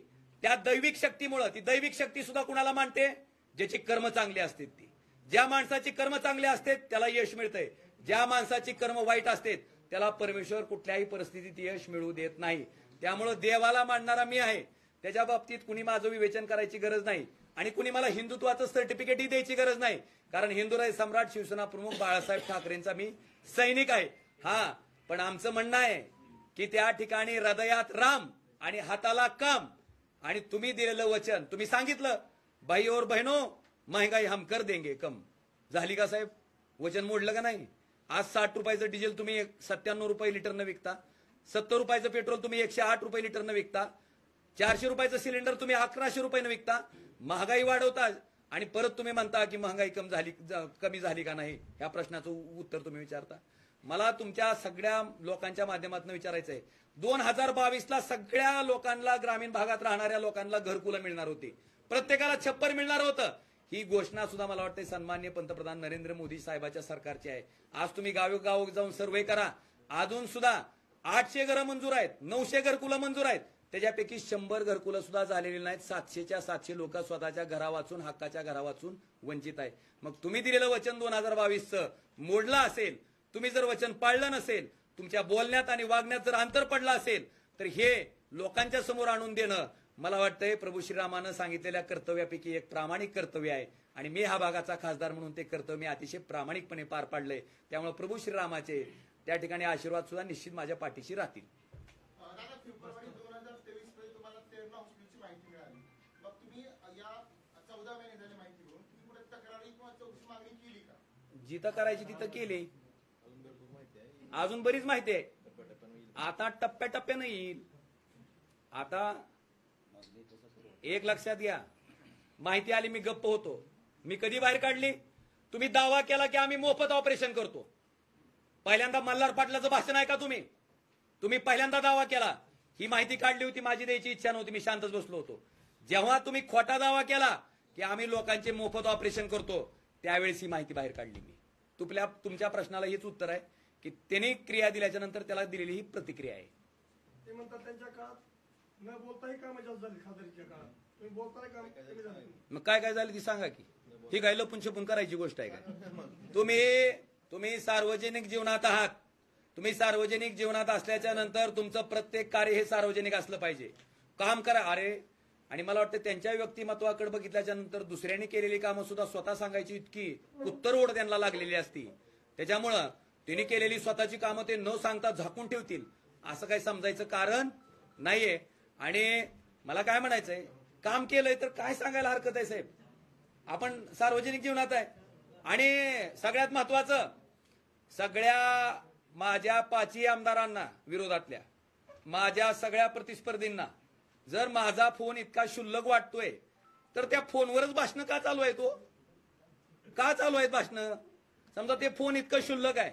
S1: त्या दैविक शक्तीमुळं, ती दैविक शक्ती सुद्धा कुणाला मानते? ज्याची कर्म चांगली असतात ती. ज्या माणसाची कर्म चांगली असतात त्याला यश मिळतंय. ज्या माणसाची कर्म वाईट असतात त्याला परमेश्वर कुठल्याही परिस्थितीत यश मिळू देत नाही. त्यामुळं देवाला मानणारा मी आहे. त्याच्या बाबतीत कुणी माझं विवेचन करायची गरज नाही आणि कुणी मला हिंदुत्वाचं सर्टिफिकेटही द्यायची गरज नाही. कारण हिंदुराय सम्राट शिवसेना प्रमुख बाळासाहेब ठाकरेंचा मी सैनिक आहे. हा, पण आमचं म्हणणं आहे की त्या ठिकाणी हृदयात राम आणि हाताला काम. आणि तुम्ही दिलेलं वचन, तुम्ही सांगितलं भाई और बहनो महंगाई हम कर देंगे कम. झाली का साहेब? वचन मोडलं का नाही? आज 60 रुपयाचं डिझेल तुम्ही 97 रुपये लिटरनं विकता, 70 रुपयाचं पेट्रोल तुम्ही 108 रुपये लिटरनं विकता, 400 रुपयाचं सिलेंडर तुम्ही 1100 रुपयानं विकता. महागाई वाढवता आणि परत तुम्ही म्हणता की महागाई कमी झाली का नाही. ह्या प्रश्नाचं उत्तर तुम्ही विचारता. मला तुमच्या सगळ्या लोकांच्या माध्यमातून विचारायचं आहे, 2022ला सगळ्या लोकांना, ग्रामीण भागात राहणाऱ्या लोकांना घरकुलं मिळणार होती, प्रत्येकाला छप्पर मिळणार होतं. ही घोषणा सुद्धा मला वाटतं सन्माननीय पंतप्रधान नरेंद्र मोदी साहेबांच्या सरकारची आहे. आज तुम्ही गावोगाव जाऊन सर्वे करा, अजून सुद्धा 800 घरं मंजूर आहेत, 900 घरकुलं मंजूर आहेत. त्याच्यापैकी 100 घरकुलं सुद्धा झालेली नाहीत. 700च्या 700 लोक स्वतःच्या घरा वाचून, हक्काच्या घरा वाचून वंचित आहे. मग तुम्ही दिलेलं वचन 2022चं मोडलं असेल, तुम्ही जर वचन पाळलं नसेल, तुमच्या बोलण्यात आणि वागण्यात जर अंतर पडलं असेल, तर हे लोकांच्या समोर आणून देणं मला वाटतंय प्रभू श्रीरामानं सांगितलेल्या कर्तव्यापैकी एक प्रामाणिक कर्तव्य आहे. आणि मी हा भागाचा खासदार म्हणून ते कर्तव्य मी अतिशय प्रामाणिकपणे पार पाडलंय. त्यामुळे प्रभू श्रीरामाचे त्या ठिकाणी आशीर्वाद सुद्धा निश्चित माझ्या पाठीशी राहतील.
S6: फेब्रुवारी 2023 मध्ये तुम्हाला 13 हॉस्पिटलची माहिती मिळाली. मग तुम्ही या 14 महिने झाली माहिती घेऊन तुम्ही पुढे तक्रारी किंवा चौकशी मागणी केली का?
S1: जिथं करायची तिथं केली. अजून बरीच माहिती आहे. आता टप्प्याटप्प्यानं येईल. आता एक लक्षात घ्या, माहिती आली मी गप्प होतो. मी कधी बाहेर काढली? तुम्ही दावा केला की आम्ही मोफत ऑपरेशन करतो. पहिल्यांदा मल्हार पाटलाचं भाषण आहे का तुम्ही पहिल्यांदा दावा केला. ही माहिती काढली होती, माझी द्यायची इच्छा नव्हती, मी शांतच बसलो होतो. जेव्हा तुम्ही खोटा दावा केला की आम्ही लोकांचे मोफत ऑपरेशन करतो, त्यावेळेस ही माहिती बाहेर काढली मी. तुमच्या प्रश्नाला हेच उत्तर आहे की त्यांनी क्रिया दिल्याच्या नंतर त्याला दिलेली ही प्रतिक्रिया आहे.
S6: ते म्हणतात त्यांच्या काळात न बोलताही काम जास्त झाली. खासदारीच्या काळात तुम्ही बोलताही काम कमी झालं.
S1: मग काय झालं ती सांगा की. ही काय लपून छपून करायची गोष्ट आहे का? तुम्ही सार्वजनिक जीवनात आहात. तुम्ही सार्वजनिक जीवनात असल्याच्या नंतर तुमचं प्रत्येक कार्य हे सार्वजनिक असलं पाहिजे. काम करा. अरे, आणि मला वाटतं त्यांच्या व्यक्तिमत्वाकडे बघितल्याच्या नंतर दुसऱ्यांनी केलेली कामं सुद्धा स्वतः सांगायची इतकी उत्तरोड त्यांना लागलेली असती. त्याच्यामुळं त्यांनी केलेली स्वतःची कामं ते न सांगता झाकून ठेवतील असं काही समजायचं कारण नाहीये. आणि मला काय म्हणायचंय, काम केलंय तर काय सांगायला हरकत आहे साहेब. आपण सार्वजनिक जीवनात आहे. आणि सगळ्यात महत्वाचं, सगळ्या माझ्या 5 आमदारांना विरोधातल्या, माझ्या सगळ्या प्रतिस्पर्धींना जर माझा फोन इतका क्षुल्लक वाटतोय तर त्या फोनवरच भाषण का चालू आहे? का चालू आहेत भाषण? समजा ते फोन इतकं क्षुल्लक आहे,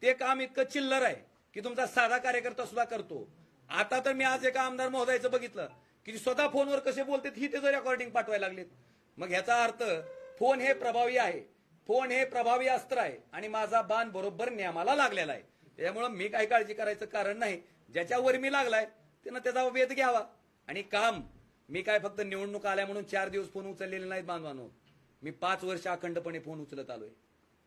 S1: ते काम इतकं चिल्लर आहे की तुमचा साधा कार्यकर्ता सुद्धा करतो. आता तर मी आज एका आमदार महोदयाचं बघितलं की स्वतः फोनवर कसे बोलतात ही त्याचं रेकॉर्डिंग पाठवायला लागलेत. मग ह्याचा अर्थ फोन हे प्रभावी आहे, फोन हे प्रभावी अस्त्र आहे आणि माझा बाण बरोबर नियमाला लागलेला आहे. त्यामुळे मी काही काळजी करायचं कारण नाही. ज्याच्यावर मी लागलाय त्यानं त्याचा वेध घ्यावा. आणि काम मी काय फक्त निवडणूक आल्या म्हणून 4 दिवस फोन उचललेले नाहीत बांधवांनो. मी 5 वर्ष अखंडपणे फोन उचलत आलोय.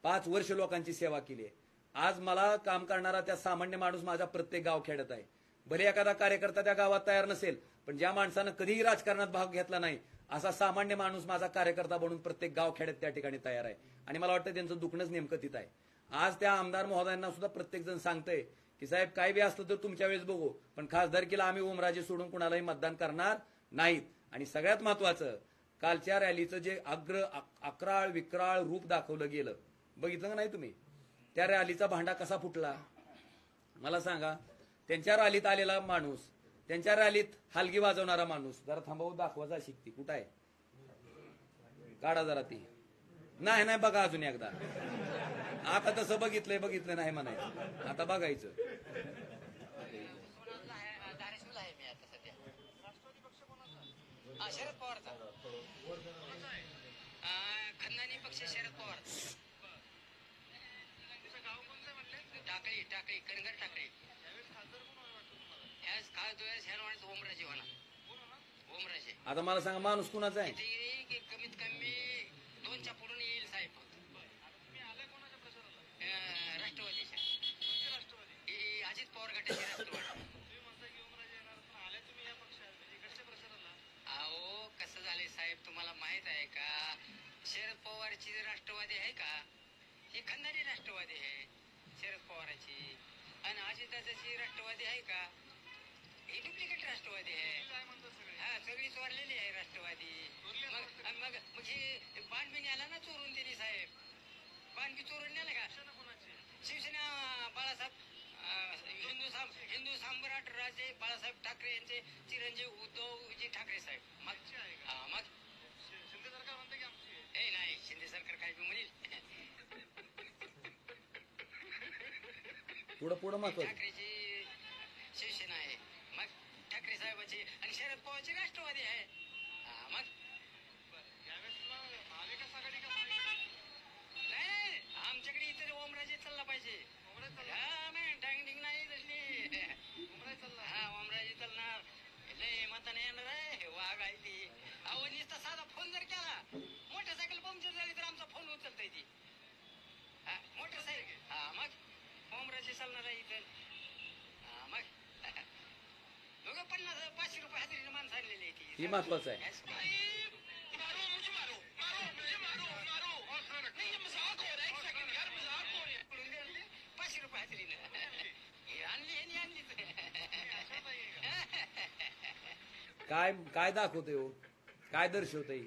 S1: 5 वर्ष लोकांची सेवा केली आहे. आज मला काम करणारा त्या सामान्य माणूस माझा प्रत्येक गाव खेळत आहे. भले एखादा कार्यकर्ता त्या गावात तयार नसेल, पण ज्या माणसानं कधीही राजकारणात भाग घेतला नाही असा सामान्य माणूस माझा कार्यकर्ता बनून प्रत्येक गाव खेड्यात त्या ठिकाणी तयार आहे. आणि मला वाटतं त्यांचं दुखणंच नेमकं तिथं आहे. आज त्या आमदार महोदयांना सुद्धा प्रत्येक जण सांगतंय की साहेब काय बी असलं तर तुमच्या वेळेस बघू, पण खासदारकीला आम्ही ओमराजे सोडून कुणालाही मतदान करणार नाहीत. आणि सगळ्यात महत्वाचं, कालच्या रॅलीचं जे अक्राळ विक्राळ रूप दाखवलं गेलं, बघितलं का नाही तुम्ही? त्या रॅलीचा भांडा कसा फुटला मला सांगा. त्यांच्या रॅलीत आलेला माणूस, त्यांच्या रॅलीत हलगी वाजवणारा माणूस, जरा थांबवू दाखवा जा शिकती कुठं आहे, काढा जरा ती. नाही बघा अजून एकदा. आता तसं बघितलं नाही म्हणायचं, आता बघायचं.
S7: शरद पवारचा धनगर ठाकरे ह्याच काळात ह्याला म्हणत ओमराजे होणार ओमराजे
S1: आता मला सांगा माणूस कुणाचा आहे?
S7: किती कमीत कमी 2च्या पुढून येईल साहेब राष्ट्रवादीच्या ही अजित पवार गटाची राष्ट्रवादी अहो कसं झालंय साहेब तुम्हाला माहित आहे का शरद पवारची जी राष्ट्रवादी आहे का ही खंदारी राष्ट्रवादी आहे शरद पवाराची आणि अजितदादाची राष्ट्रवादी आहे का ही डुप्लिकेट राष्ट्रवादी आहे हा सगळी चोरलेली आहे राष्ट्रवादी मग मग मग ही बाण बी न्याला ना चोरून दिली साहेब बाण बी चोरून नेलं का शिवसेना बाळासाहेब हिंदू सम्राट राजे बाळासाहेब ठाकरे यांचे चिरंजीव उद्धवजी ठाकरे साहेब मग शिंदे सरकार म्हणते की आमची नाही शिंदे सरकार काय बी म्हणेल
S1: पुढं महत्वाचं.
S7: ठाकरेची शिवसेना आहे मग ठाकरे साहेबाची आणि शरद पवारची राष्ट्रवादी आहे मग नाही आमच्याकडे इतर ओमराजे चालला पाहिजे डांग नाही तसली हा ओमराजे चालणार लय मताने येणार आहे वाघ आहे ती अहो नुसता साधा फोन जर केला मोटरसायकल पंक्चर झाली तर आमचा फोन उचलता येते मोटरसायकल हा मग ओमराजे चालणार आहे इथं मग दोघं 500 रुपये हजेरीने माणसं आणलेली आहे ती
S1: ही महत्वाचं आहे. काय काय दाखवतोय हो? काय दर्शवतंय?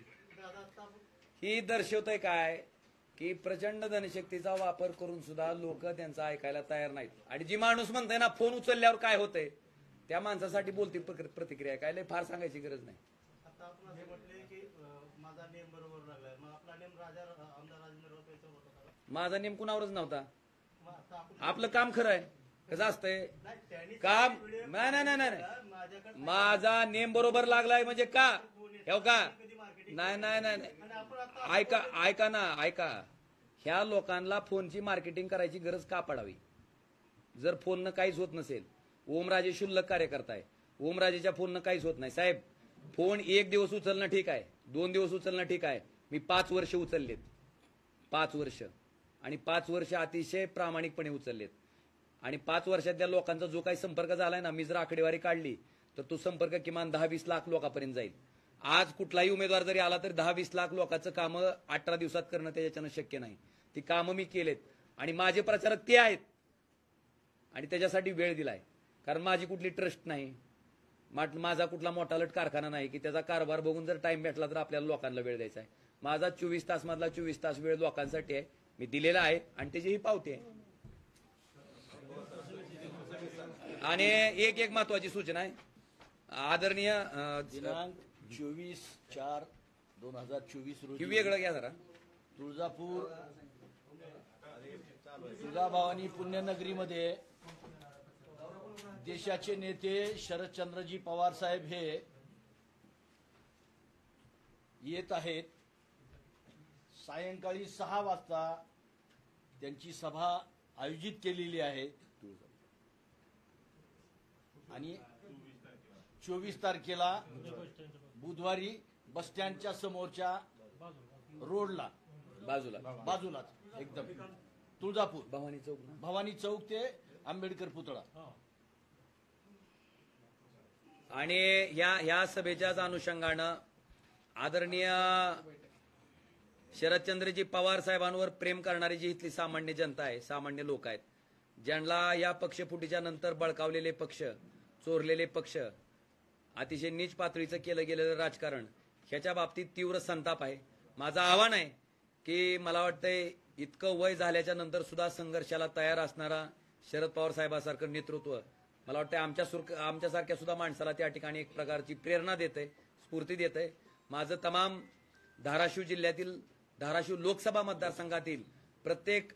S1: ही दर्शवतंय काय की प्रचंड धनशक्तीचा वापर करून सुद्धा लोक त्यांचं ऐकायला तयार नाहीत. आणि जी माणूस म्हणतंय ना फोन उचलल्यावर काय होतंय त्या माणसासाठी बोलती प्रतिक्रिया काय लय फार सांगायची गरज नाही.
S8: आता आपण हे म्हटले की माझा नेम बरोबर लागलाय मग आपला नेम आमदार राजेंद्र राऊत यांचा होता का?
S1: माझा नेम कुणावरच नव्हता.
S8: मग आता आपण
S1: आपलं काम खरं आहे. कसं असतंय
S8: नाही, त्यांनी
S1: काम
S8: व्हिडिओ
S1: नाही नाही नाही नाही
S8: माझ्याकडे
S1: माझा नेम बरोबर लागलाय म्हणजे का हो का नाही नाही नाही नाही.
S8: आणि आपण आता
S1: ऐका ना ऐका ह्या लोकांना फोनची मार्केटिंग करायची गरज का पडावी? जर फोननं काहीच होत नसेल ओमराजे शुल्लक कार्यकर्ता आहे ओमराजेच्या फोननं काहीच होत नाही साहेब. फोन 1 दिवस उचलणं ठीक आहे 2 दिवस उचलणं ठीक आहे. मी 5 वर्ष उचललेत 5 वर्ष आणि 5 वर्ष अतिशय प्रामाणिकपणे उचललेत आणि 5 वर्षात त्या लोकांचा जो काही संपर्क झालाय ना मी जर आकडेवारी काढली तर तो संपर्क किमान 10-20 लाख लोकांपर्यंत जाईल. आज कुठलाही उमेदवार जरी आला तरी 10-20 लाख लोकांचं कामं 18 दिवसात करणं त्याच्यानं शक्य नाही. ती कामं मी केलेत आणि माझे प्रचारक ते आहेत आणि त्याच्यासाठी वेळ दिलाय. कारण माझी कुठली ट्रस्ट नाही माझा कुठला मोठा लट कारखाना नाही की त्याचा कारभार बघून जर टाइम भेटला तर आपल्याला लोकांना वेळ द्यायचा आहे. माझा 24 तास मधला 24 तास वेळ लोकांसाठी आहे मी दिलेला आहे आणि त्याची ही पावती आहे. आणि एक महत्वाची सूचना आहे आदरणीय
S5: दिनांक 24/4/2024 रोजी
S1: वेगळं घ्या जरा
S5: तुळजापूर तुळजाभवानी पुण्यनगरीमध्ये देशाचे नेते शरदचंद्रजी पवार साहेब हे येत आहेत. सायंकाळी 6 वाजता त्यांची सभा आयोजित केलेली आहे आणि 24 तारखेला बुधवारी बस स्टँडच्या समोरच्या रोडला बाजूलाच एकदम तुळजापूर भवानी चौक ते आंबेडकर पुतळा.
S1: आणि ह्या सभेच्याच अनुषंगानं आदरणीय शरदचंद्रजी पवार साहेबांवर प्रेम करणारी जी इथली सामान्य जनता आहे सामान्य लोक आहेत ज्यांना या पक्षफुटीच्या नंतर बळकावलेले पक्ष चोरलेले पक्ष अतिशय नीच पातळीचं केलं गेलेलं राजकारण ह्याच्या बाबतीत तीव्र संताप आहे. माझं आव्हान आहे की मला वाटतंय इतकं वय झाल्याच्या नंतर सुद्धा संघर्षाला तयार असणारा शरद पवार साहेबांसारखं नेतृत्व मला वाटतं आमच्यासारख्या सुद्धा माणसाला त्या ठिकाणी एक प्रकारची प्रेरणा देते स्फूर्ती देते. माझं तमाम धाराशिव जिल्ह्यातील धाराशिव लोकसभा मतदारसंघातील प्रत्येक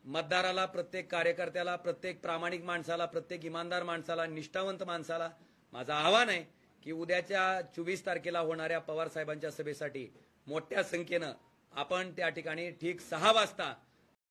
S1: मतदाराला प्रत्येक कार्यकर्त्याला प्रत्येक प्रामाणिक माणसाला प्रत्येक इमानदार माणसाला निष्ठावंत माणसाला माझं आव्हान आहे की उद्याच्या 24 तारखेला होणाऱ्या पवार साहेबांच्या सभेसाठी मोठ्या संख्येनं आपण त्या ठिकाणी ठीक 6 वाजता